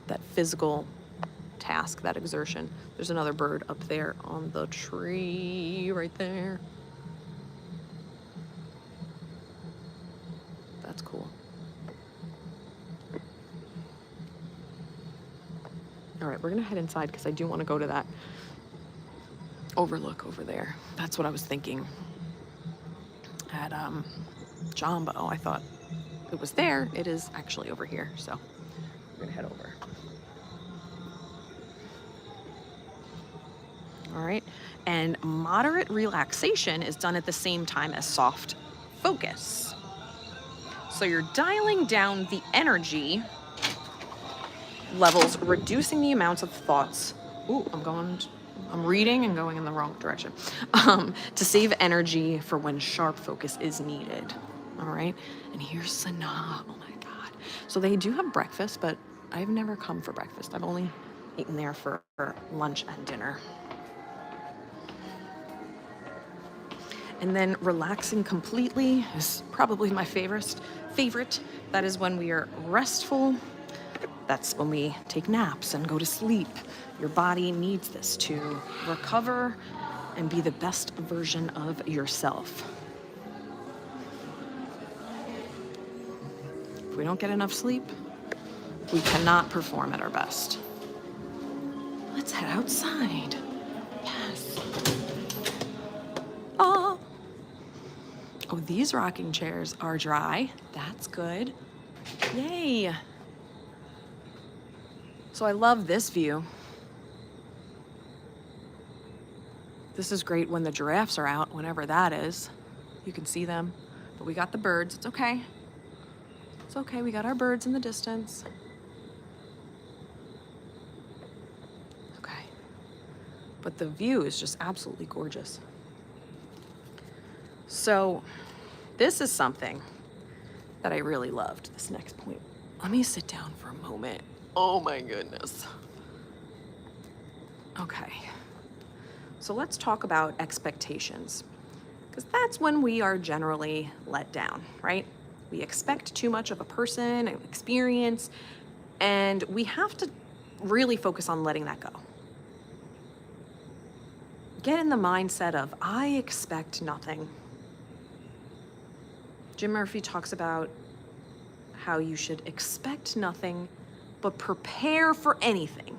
Speaker 1: that physical task, that exertion. There's another bird up there on the tree right there. That's cool. All right, we're gonna head inside because I do want to go to that overlook over there. That's what I was thinking at Jumbo. I thought it was there. It is actually over here. So we're gonna head over. All right, and moderate relaxation is done at the same time as soft focus. So you're dialing down the energy levels, reducing the amounts of thoughts. Ooh, I'm reading and going in the wrong direction. To save energy for when sharp focus is needed. All right, and here's Sanaa. Oh my God. So they do have breakfast, but I've never come for breakfast. I've only eaten there for lunch and dinner. And then relaxing completely is probably my favorite. That is when we are restful. That's when we take naps and go to sleep. Your body needs this to recover and be the best version of yourself. If we don't get enough sleep, we cannot perform at our best. Let's head outside. Yes. Oh, these rocking chairs are dry. That's good. Yay. So I love this view. This is great when the giraffes are out, whenever that is. You can see them. But we got the birds. It's okay. It's okay. We got our birds in the distance. Okay. But the view is just absolutely gorgeous. So this is something that I really loved, this next point. Let me sit down for a moment. Oh my goodness. Okay. So let's talk about expectations, because that's when we are generally let down, right? We expect too much of a person, an experience, and we have to really focus on letting that go. Get in the mindset of, I expect nothing. Jim Murphy talks about how you should expect nothing, but prepare for anything.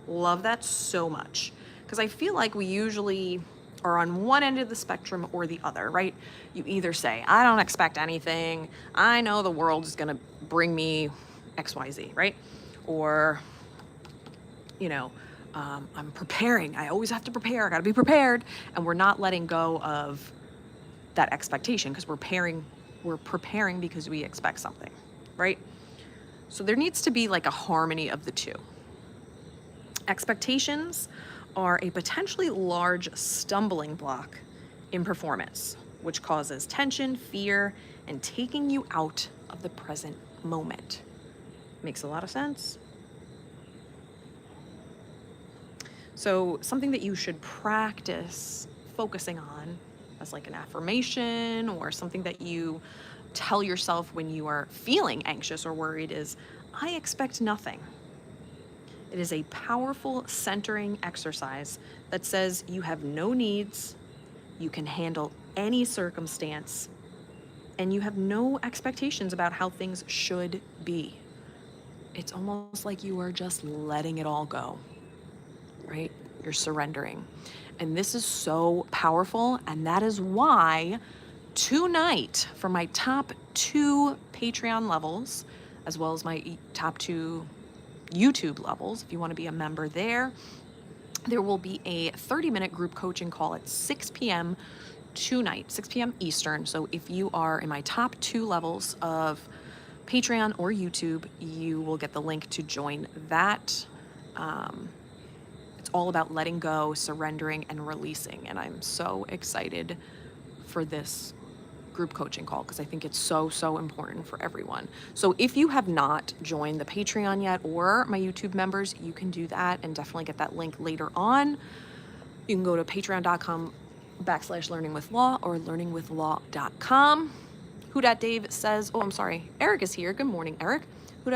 Speaker 1: Love that so much. Because I feel like we usually are on one end of the spectrum or the other, right? You either say, I don't expect anything. I know the world is going to bring me XYZ, right? Or, I'm preparing. I always have to prepare. I got to be prepared. And we're not letting go of that expectation because we're preparing because we expect something, right? So there needs to be like a harmony of the two. Expectations are a potentially large stumbling block in performance, which causes tension, fear, and taking you out of the present moment. Makes a lot of sense? So something that you should practice focusing on as like an affirmation or something that you tell yourself when you are feeling anxious or worried is, I expect nothing. It is a powerful centering exercise that says you have no needs, you can handle any circumstance, and you have no expectations about how things should be. It's almost like you are just letting it all go, right? You're surrendering. And this is so powerful. And that is why tonight, for my top 2 Patreon levels, as well as my top 2 YouTube levels, if you want to be a member there will be a 30-minute group coaching call at 6 p.m. tonight, 6 p.m. Eastern. So if you are in my top 2 levels of Patreon or YouTube, you will get the link to join that. It's all about letting go, surrendering, and releasing. And I'm so excited for this group coaching call because I think it's so, so important for everyone. So if you have not joined the Patreon yet or my YouTube members, you can do that and definitely get that link later on. You can go to patreon.com/learningwithlaw or learningwithlaw.com. Dave says, oh, I'm sorry, Eric is here. Good morning, Eric.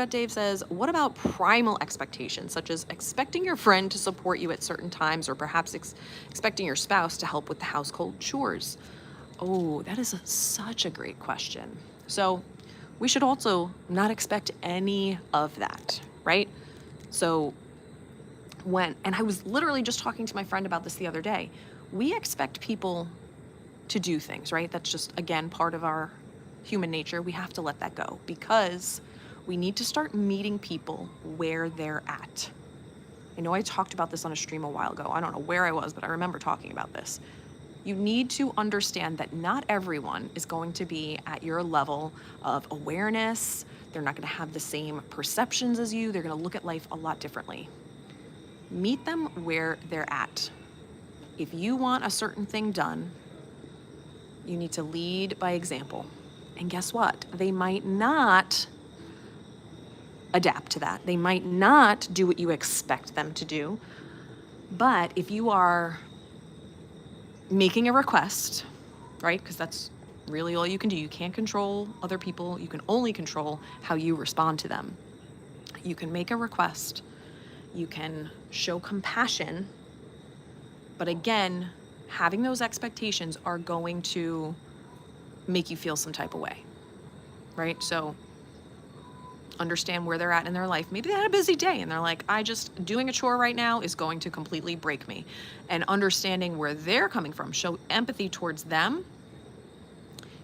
Speaker 1: Dave says, what about primal expectations, such as expecting your friend to support you at certain times or perhaps expecting your spouse to help with the household chores? Oh, that is such a great question. So we should also not expect any of that, right? So and I was literally just talking to my friend about this the other day, we expect people to do things, right? That's just, again, part of our human nature. We have to let that go because we need to start meeting people where they're at. I know I talked about this on a stream a while ago. I don't know where I was, but I remember talking about this. You need to understand that not everyone is going to be at your level of awareness. They're not going to have the same perceptions as you. They're going to look at life a lot differently. Meet them where they're at. If you want a certain thing done, you need to lead by example. And guess what? They might not adapt to that. They might not do what you expect them to do. But if you are making a request, right? Because that's really all you can do. You can't control other people. You can only control how you respond to them. You can make a request. You can show compassion. But again, having those expectations are going to make you feel some type of way, right? So understand where they're at in their life. Maybe they had a busy day and they're like, doing a chore right now is going to completely break me. And understanding where they're coming from, show empathy towards them,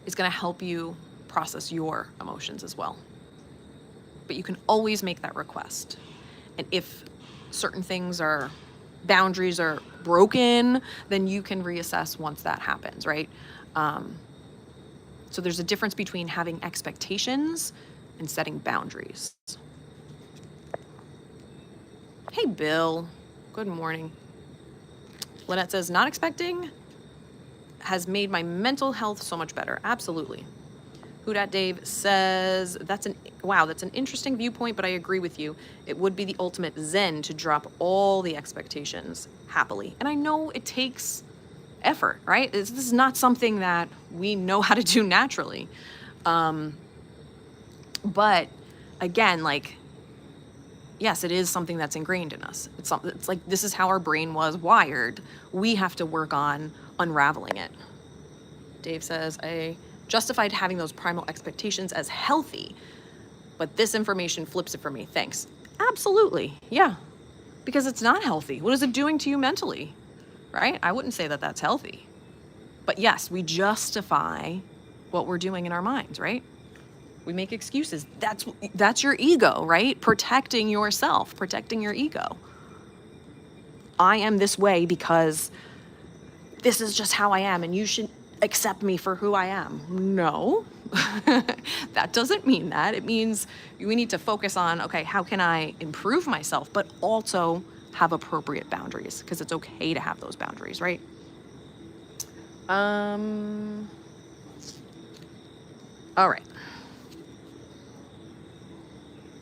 Speaker 1: is going to help you process your emotions as well. But you can always make that request. And if certain boundaries are broken, then you can reassess once that happens, right? So there's a difference between having expectations and setting boundaries. Hey, Bill. Good morning. Lynette says, not expecting has made my mental health so much better. Absolutely. Dave says, that's an interesting viewpoint, but I agree with you. It would be the ultimate zen to drop all the expectations happily. And I know it takes effort, right? This is not something that we know how to do naturally. But again, yes, it is something that's ingrained in us. It's like, this is how our brain was wired. We have to work on unraveling it. Dave says, I justified having those primal expectations as healthy, but this information flips it for me. Thanks. Absolutely. Yeah. Because it's not healthy. What is it doing to you mentally? Right? I wouldn't say that that's healthy. But yes, we justify what we're doing in our minds, right? We make excuses. That's your ego, right? Protecting yourself, protecting your ego. I am this way because this is just how I am, and you should accept me for who I am. No, that doesn't mean that. It means we need to focus on, okay, how can I improve myself, but also have appropriate boundaries, because it's okay to have those boundaries, right? All right.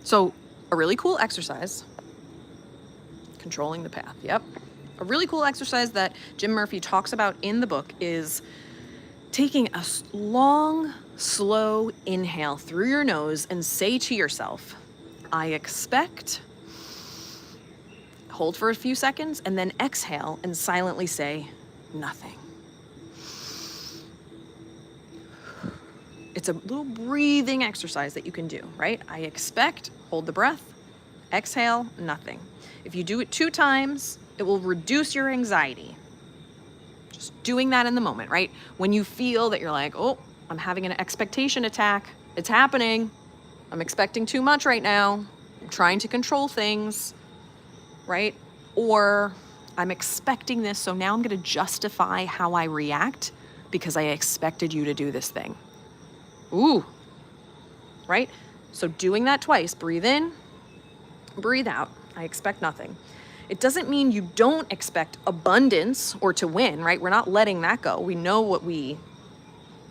Speaker 1: So a really cool exercise, controlling the path. Yep. A really cool exercise that Jim Murphy talks about in the book is taking a long, slow inhale through your nose and say to yourself, I expect, hold for a few seconds, and then exhale and silently say, nothing. It's a little breathing exercise that you can do, right? I expect, hold the breath, exhale, nothing. If you do it 2 times, it will reduce your anxiety. Just doing that in the moment, right? When you feel that you're like, oh, I'm having an expectation attack. It's happening. I'm expecting too much right now. I'm trying to control things, right? Or I'm expecting this, so now I'm going to justify how I react because I expected you to do this thing. Ooh, right? So doing that twice, breathe in, breathe out. I expect nothing. It doesn't mean you don't expect abundance or to win, right? We're not letting that go. We know what we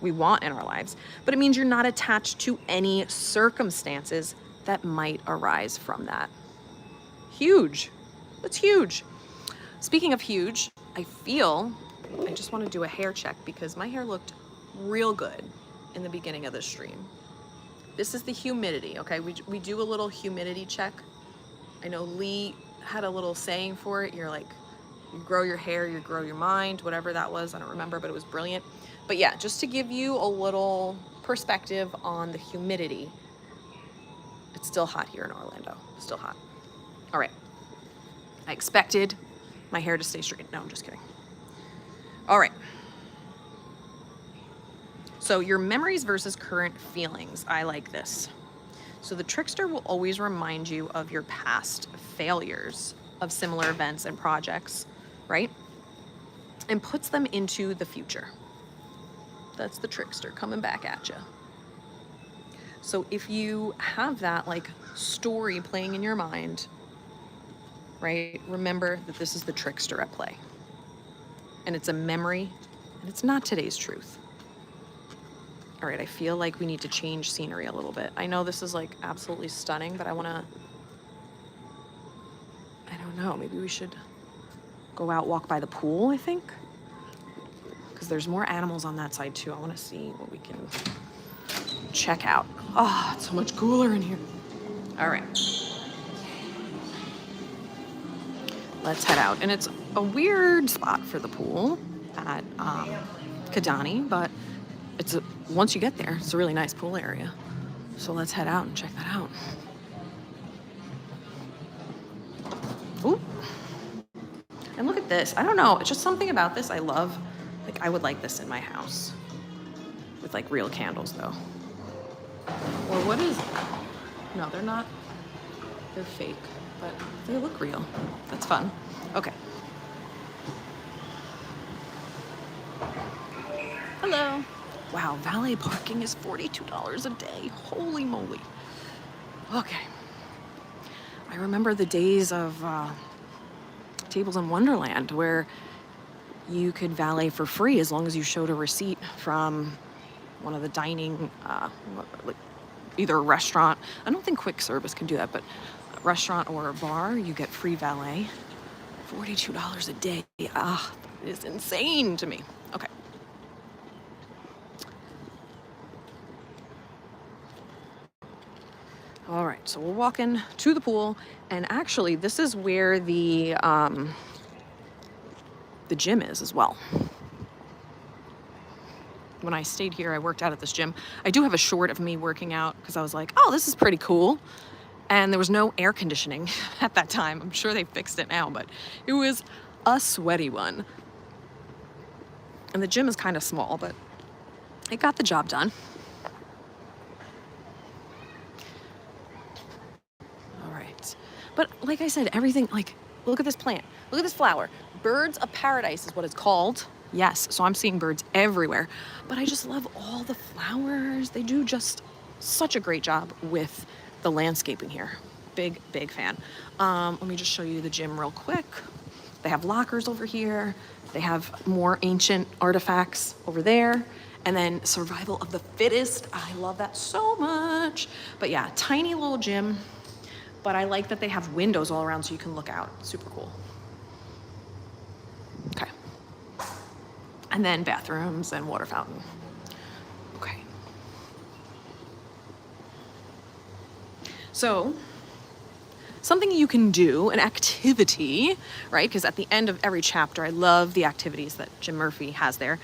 Speaker 1: want in our lives, but it means you're not attached to any circumstances that might arise from that. Huge. That's huge. Speaking of huge, I just want to do a hair check because my hair looked real good in the beginning of this stream. This is the humidity, okay? We do a little humidity check. I know Lee had a little saying for it. You're like, you grow your hair, you grow your mind, whatever that was. I don't remember, but it was brilliant. But yeah, just to give you a little perspective on the humidity. It's still hot here in Orlando. Still hot. All right. I expected my hair to stay straight. No, I'm just kidding. All right. So your memories versus current feelings. I like this. So the trickster will always remind you of your past failures of similar events and projects, right? And puts them into the future. That's the trickster coming back at you. So if you have that like story playing in your mind, right? Remember that this is the trickster at play. And it's a memory, and it's not today's truth. All right, I feel like we need to change scenery a little bit. I know this is like absolutely stunning, but I don't know, maybe we should go out, walk by the pool, I think. Because there's more animals on that side too. I want to see what we can check out. Oh, it's so much cooler in here. All right. Let's head out. And it's a weird spot for the pool at Kidani, but once you get there, it's a really nice pool area. So let's head out and check that out. Ooh. And look at this. I don't know. It's just something about this I love. Like, I would like this in my house. With, like, real candles, though. Or what is it? No, they're not. They're fake. But they look real. That's fun. Okay. Hello. Wow, valet parking is $42 a day. Holy moly. Okay. I remember the days of Tables in Wonderland where you could valet for free as long as you showed a receipt from one of the dining, like either a restaurant. I don't think quick service can do that, but a restaurant or a bar, you get free valet. $42 a day. Ah, that is insane to me. Okay. All right, so we're walking to the pool, and actually this is where the gym is as well. When I stayed here, I worked out at this gym. I do have a short of me working out because I was like, oh, this is pretty cool. And there was no air conditioning at that time. I'm sure they fixed it now, but it was a sweaty one. And the gym is kind of small, but it got the job done. All right. But like I said, everything, like, look at this plant. Look at this flower. Birds of paradise is what it's called. Yes, so I'm seeing birds everywhere. But I just love all the flowers. They do just such a great job with the landscaping here. Big, big fan. Let me just show you the gym real quick. They have lockers over here. They have more ancient artifacts over there. And then survival of the fittest. I love that so much. But yeah, tiny little gym. But I like that they have windows all around so you can look out. Super cool. And then bathrooms and water fountain. Okay. So something you can do, an activity, right? Because at the end of every chapter, I love the activities that Jim Murphy has there.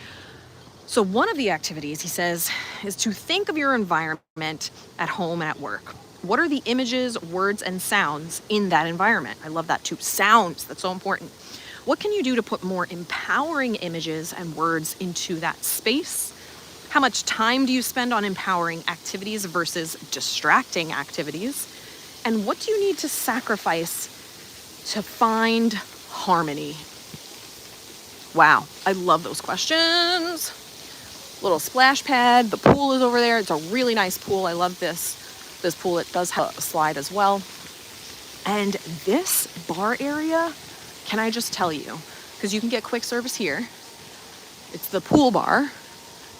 Speaker 1: So one of the activities, he says, is to think of your environment at home and at work. What are the images, words, and sounds in that environment? I love that too. Sounds, that's so important. What can you do to put more empowering images and words into that space? How much time do you spend on empowering activities versus distracting activities? And what do you need to sacrifice to find harmony? Wow, I love those questions. Little splash pad, the pool is over there. It's a really nice pool. I love this pool. It does have a slide as well. And this bar area, can I just tell you, because you can get quick service here. It's the pool bar.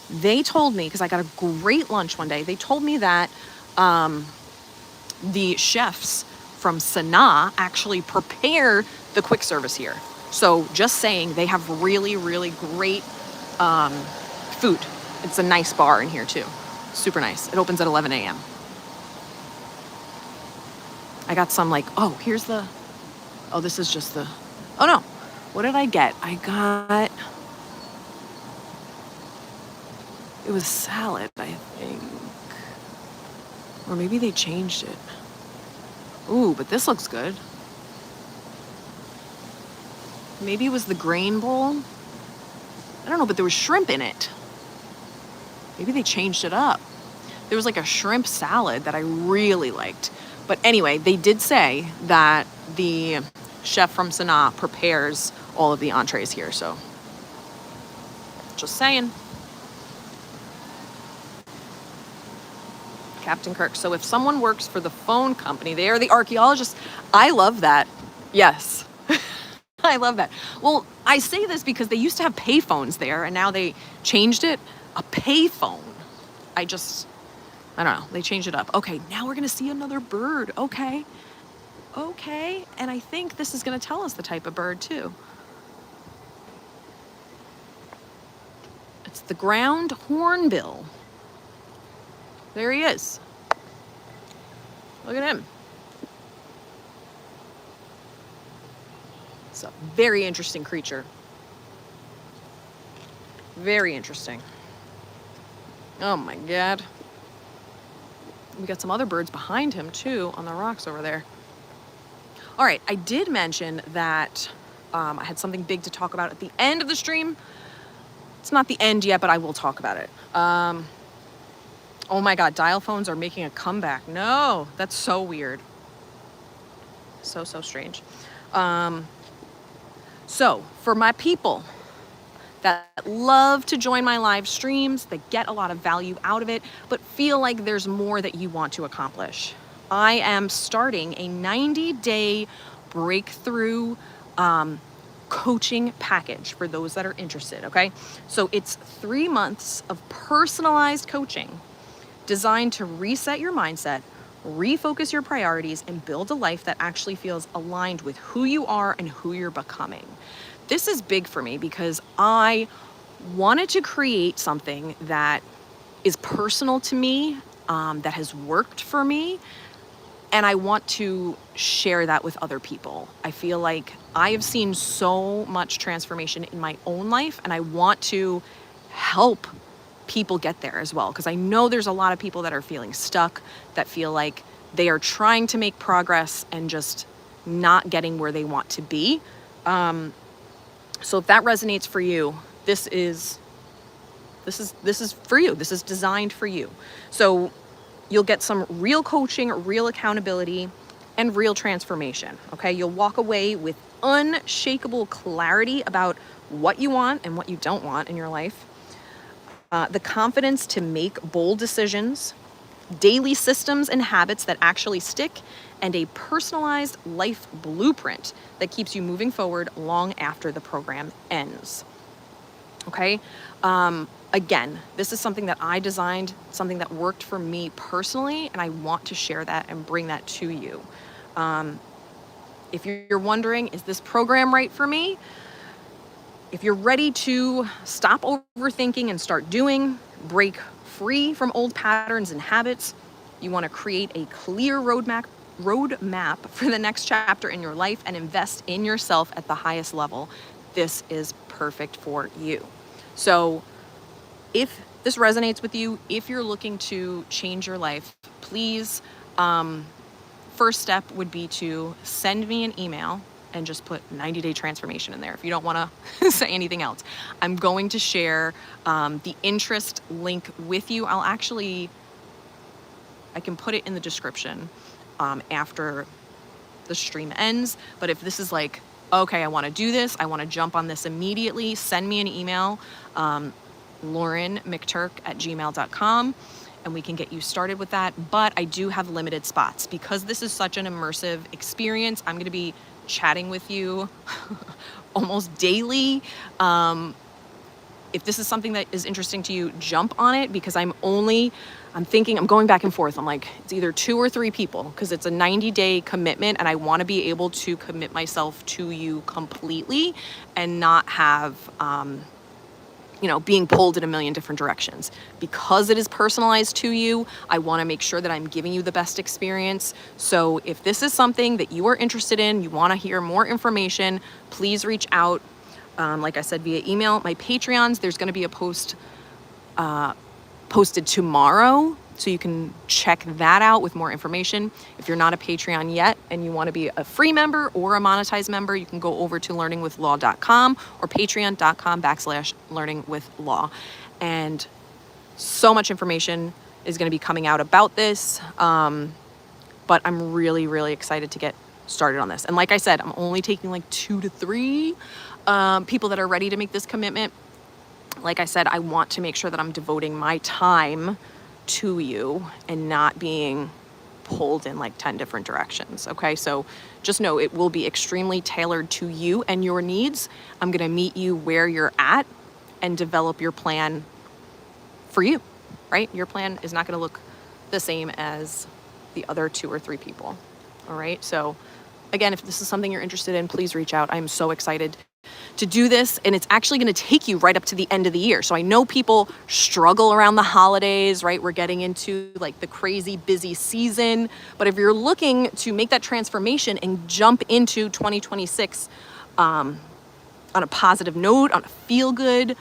Speaker 1: They told me, because I got a great lunch one day, they told me that the chefs from Sanaa actually prepare the quick service here. So just saying, they have really, really great food. It's a nice bar in here too. Super nice. It opens at 11 a.m. I got some this is just the, oh no. What did I get? It was salad, I think. Or maybe they changed it. Ooh, but this looks good. Maybe it was the grain bowl. I don't know, but there was shrimp in it. Maybe they changed it up. There was like a shrimp salad that I really liked. But anyway, they did say that the chef from Sanaa prepares all of the entrees here, so just saying. Captain Kirk. So if someone works for the phone company, they are the archaeologists. I love that. Yes. I love that. Well, I say this because they used to have pay phones there, and now they changed it. A pay phone. I don't know. They changed it up. Okay, now we're going to see another bird. Okay. And I think this is going to tell us the type of bird, too. It's the ground hornbill. There he is. Look at him. It's a very interesting creature. Very interesting. Oh my God. We got some other birds behind him too on the rocks over there. All right, I did mention that I had something big to talk about at the end of the stream. It's not the end yet, but I will talk about it. Oh my God, dial phones are making a comeback. No, that's so weird. So strange. So for my people that love to join my live streams, that get a lot of value out of it, but feel like there's more that you want to accomplish, I am starting a 90-day breakthrough coaching package for those that are interested, okay? So it's 3 months of personalized coaching designed to reset your mindset, refocus your priorities, and build a life that actually feels aligned with who you are and who you're becoming. This is big for me because I wanted to create something that is personal to me, that has worked for me, and I want to share that with other people. I feel like I have seen so much transformation in my own life, and I want to help people get there as well, because I know there's a lot of people that are feeling stuck, that feel like they are trying to make progress and just not getting where they want to be. So if that resonates for you, this is for you. This is designed for you. So you'll get some real coaching, real accountability, and real transformation, okay? You'll walk away with unshakable clarity about what you want and what you don't want in your life. The confidence to make bold decisions, daily systems and habits that actually stick, and a personalized life blueprint that keeps you moving forward long after the program ends. Okay? Again, this is something that I designed, something that worked for me personally, and I want to share that and bring that to you. If you're wondering, is this program right for me? if you're ready to stop overthinking and start doing, break free from old patterns and habits, you want to create a clear roadmap for the next chapter in your life and invest in yourself at the highest level, this is perfect for you. So if this resonates with you, if you're looking to change your life, please, first step would be to send me an email and just put 90-day transformation in there if you don't want to say anything else. I'm going to share the interest link with you. I can put it in the description after the stream ends. But if this is like, okay, I want to do this, I want to jump on this immediately, send me an email, LaurenMcTurk@gmail.com, and we can get you started with that. But I do have limited spots because this is such an immersive experience. I'm going to be chatting with you almost daily. If this is something that is interesting to you, jump on it, because I'm going back and forth. I'm like, it's either 2 or 3 people, because it's a 90-day commitment and I want to be able to commit myself to you completely and not have, being pulled in a million different directions. Because it is personalized to you, I want to make sure that I'm giving you the best experience. So if this is something that you are interested in, you want to hear more information, please reach out. Like I said, via email. My Patreons, there's going to be a post posted tomorrow, so you can check that out with more information. If you're not a Patreon yet and you want to be a free member or a monetized member, you can go over to learningwithlaw.com or patreon.com/learningwithlaw. And so much information is going to be coming out about this. But I'm really, really excited to get started on this. And like I said, I'm only taking like 2 to 3 people that are ready to make this commitment. Like I said, I want to make sure that I'm devoting my time to you and not being pulled in like 10 different directions. Okay, so just know it will be extremely tailored to you and your needs. I'm going to meet you where you're at and develop your plan for you, right? Your plan is not going to look the same as the other 2 or 3 people. All right, so again, if this is something you're interested in, please reach out. I'm so excited to do this, and it's actually going to take you right up to the end of the year. So I know people struggle around the holidays, right? We're getting into like the crazy busy season, but if you're looking to make that transformation and jump into 2026 on a positive note, on a feel good,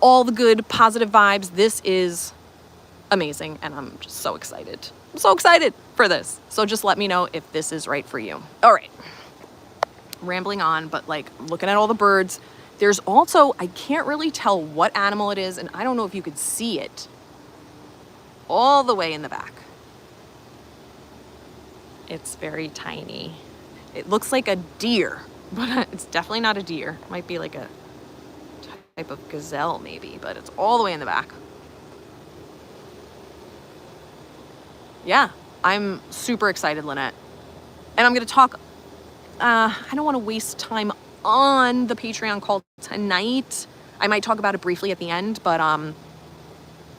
Speaker 1: all the good positive vibes, this is amazing, and I'm just so excited. I'm so excited for this. So just let me know if this is right for you. All right. Rambling on, but like looking at all the birds. There's also, I can't really tell what animal it is, and I don't know if you could see it all the way in the back. It's very tiny. It looks like a deer, but it's definitely not a deer. It might be like a type of gazelle maybe, but it's all the way in the back. Yeah, I'm super excited, Lynette. And I'm going to talk, I don't want to waste time on the Patreon call tonight. I might talk about it briefly at the end, but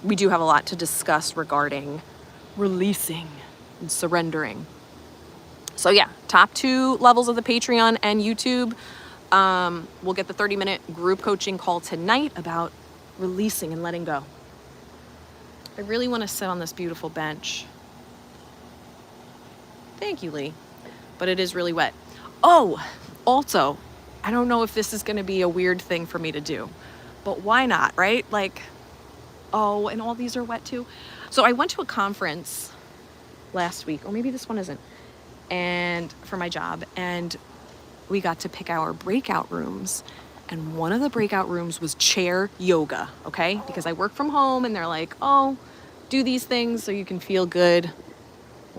Speaker 1: we do have a lot to discuss regarding releasing and surrendering. So yeah, top 2 levels of the Patreon and YouTube. We'll get the 30-minute group coaching call tonight about releasing and letting go. I really want to sit on this beautiful bench. Thank you, Lee. But it is really wet. Oh, also, I don't know if this is going to be a weird thing for me to do, but why not, right? Like, oh, and all these are wet too. So I went to a conference last week, or maybe this one isn't, and for my job, and we got to pick our breakout rooms. And one of the breakout rooms was chair yoga, okay? Because I work from home, and they're like, oh, do these things so you can feel good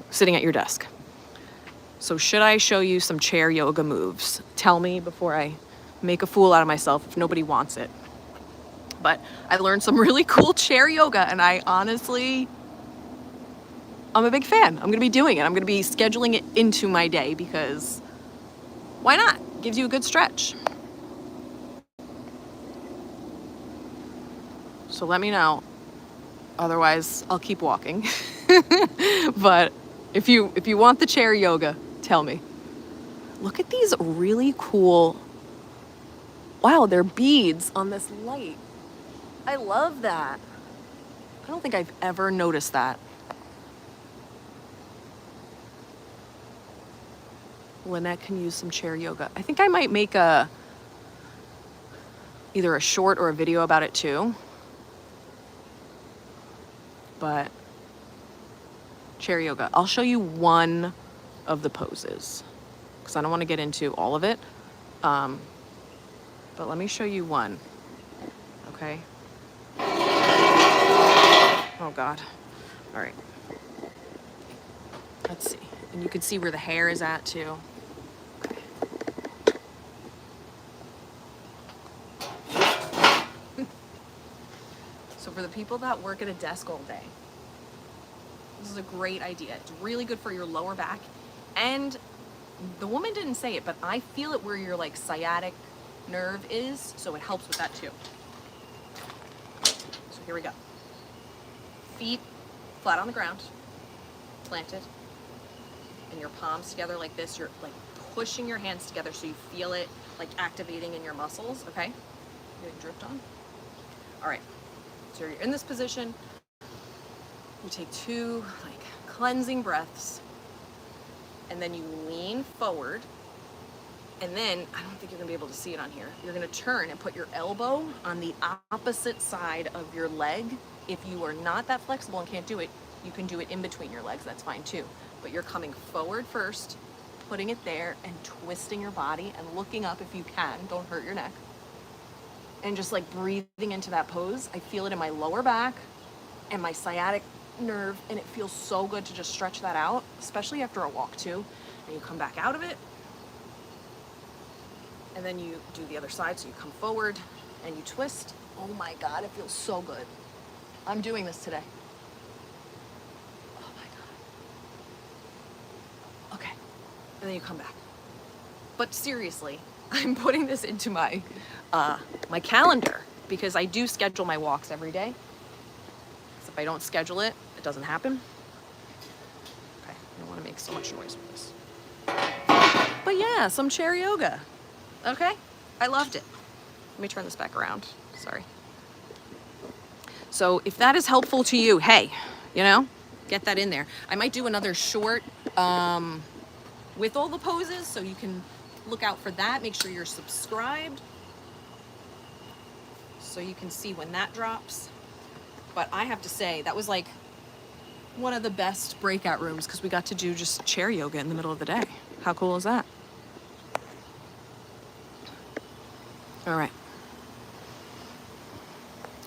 Speaker 1: sitting at your desk. So should I show you some chair yoga moves? Tell me before I make a fool out of myself if nobody wants it. But I learned some really cool chair yoga, and I'm a big fan. I'm going to be doing it. I'm going to be scheduling it into my day because why not? Gives you a good stretch. So let me know. Otherwise, I'll keep walking. But if you want the chair yoga, tell me. Look at these really cool Wow, they're beads on this light. I love that. I don't think I've ever noticed that. Lynette can use some chair yoga. I think I might make either a short or a video about it too. But chair yoga, I'll show you one of the poses because I don't want to get into all of it. But let me show you one. Okay. Oh God. All right. Let's see. And you can see where the hair is at too. Okay. So for the people that work at a desk all day, this is a great idea. It's really good for your lower back. And the woman didn't say it, but I feel it where your like sciatic nerve is, so it helps with that too. So here we go. Feet flat on the ground, planted, and your palms together like this. You're like pushing your hands together so you feel it like activating in your muscles, okay? Getting dripped on. All right, so you're in this position. You take 2 like cleansing breaths, and then you lean forward, and then, I don't think you're gonna be able to see it on here, you're gonna turn and put your elbow on the opposite side of your leg. If you are not that flexible and can't do it, you can do it in between your legs, that's fine too. But you're coming forward first, putting it there, and twisting your body and looking up if you can, don't hurt your neck. And just like breathing into that pose. I feel it in my lower back and my sciatic nerve, and it feels so good to just stretch that out, especially after a walk too. And you come back out of it, and then you do the other side. So you come forward and you twist. Oh my God, it feels so good. I'm doing this today. Oh my God. Okay, and then you come back. But seriously, I'm putting this into my my calendar because I do schedule my walks every day. If I don't schedule it, it doesn't happen. Okay, I don't want to make so much noise with this. But yeah, some chair yoga. Okay, I loved it. Let me turn this back around. Sorry. So if that is helpful to you, hey, you know, get that in there. I might do another short with all the poses, so you can look out for that. Make sure you're subscribed so you can see when that drops. But I have to say, that was like one of the best breakout rooms because we got to do just chair yoga in the middle of the day. How cool is that? All right.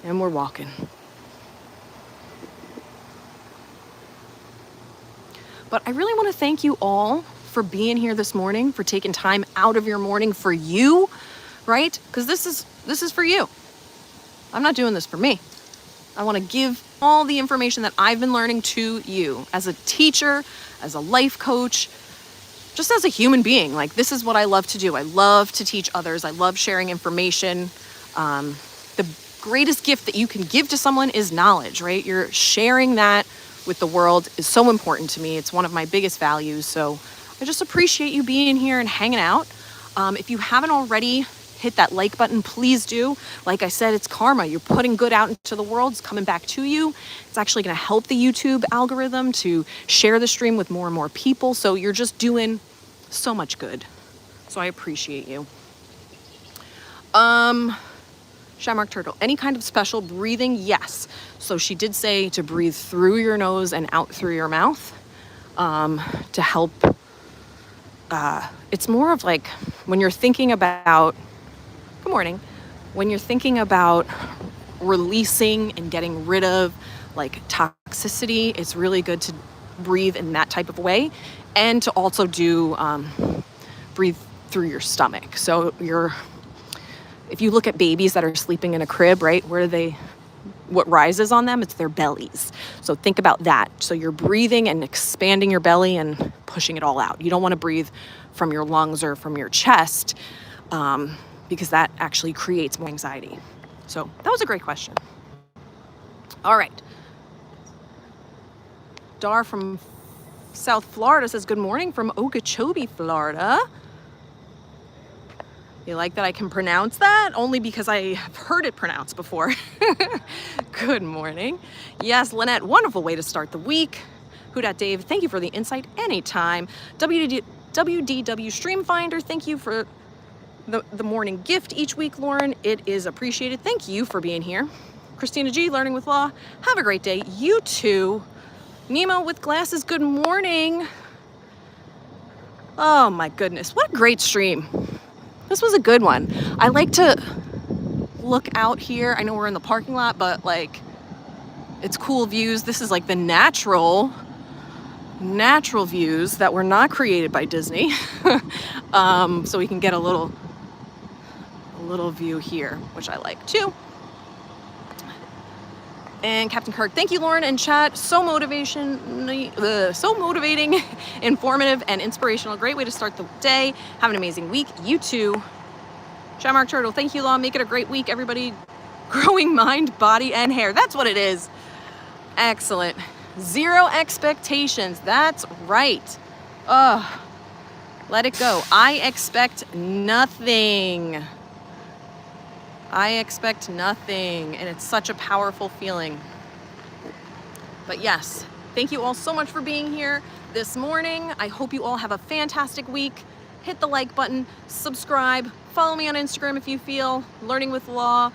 Speaker 1: And we're walking. But I really want to thank you all for being here this morning, for taking time out of your morning for you, right? Because this is for you. I'm not doing this for me. I want to give all the information that I've been learning to you as a teacher, as a life coach, just as a human being. Like, this is what I love to do. I love to teach others. I love sharing information. The greatest gift that you can give to someone is knowledge, right? You're sharing that with the world is so important to me. It's one of my biggest values. So I just appreciate you being here and hanging out. If you haven't already, hit that like button, please do. Like I said, it's karma. You're putting good out into the world. It's coming back to you. It's actually going to help the YouTube algorithm to share the stream with more and more people. So you're just doing so much good. So I appreciate you. Shamrock Turtle, any kind of special breathing? Yes. So she did say to breathe through your nose and out through your mouth to help. It's more of like when you're thinking about, good morning, when you're thinking about releasing and getting rid of like toxicity, it's really good to breathe in that type of way, and to also do breathe through your stomach. So if you look at babies that are sleeping in a crib, right, what rises on them, it's their bellies. So think about that. So you're breathing and expanding your belly and pushing it all out. You don't want to breathe from your lungs or from your chest because that actually creates more anxiety. So that was a great question. All right. Dar from South Florida says, good morning from Okeechobee, Florida. You like that I can pronounce that? Only because I have heard it pronounced before. Good morning. Yes, Lynette, wonderful way to start the week. Who Dat Dave, thank you for the insight anytime. WDW Streamfinder, thank you for the morning gift each week, Lauren. It is appreciated. Thank you for being here. Christina G, Learning with Law, have a great day. You too. Nemo with glasses, good morning. Oh my goodness, what a great stream. This was a good one. I like to look out here. I know we're in the parking lot, but like, it's cool views. This is like the natural views that were not created by Disney. So we can get a little view here, which I like too. And Captain Kirk, thank you, Lauren and chat. So motivating, informative, and inspirational. Great way to start the day. Have an amazing week. You too. Mark Turtle, thank you, Law. Make it a great week, everybody. Growing mind, body, and hair. That's what it is. Excellent. Zero expectations. That's right. Let it go. I expect nothing. I expect nothing, and it's such a powerful feeling. But yes, thank you all so much for being here this morning. I hope you all have a fantastic week. Hit the like button, subscribe, follow me on Instagram if you feel, Learning with Law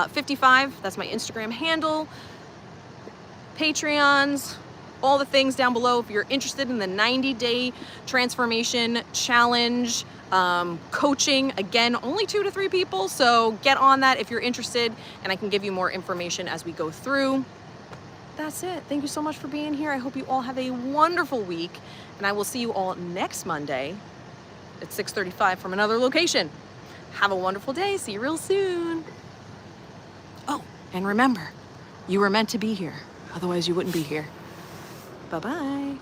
Speaker 1: 55, that's my Instagram handle. Patreons, all the things down below if you're interested in the 90-day transformation challenge. Coaching, again, only 2 to 3 people, so get on that if you're interested, and I can give you more information as we go through. That's it. Thank you so much for being here. I hope you all have a wonderful week, and I will see you all next Monday at 6:35 from another location. Have a wonderful day. See you real soon. Oh, and remember, you were meant to be here. Otherwise, you wouldn't be here. Bye-bye.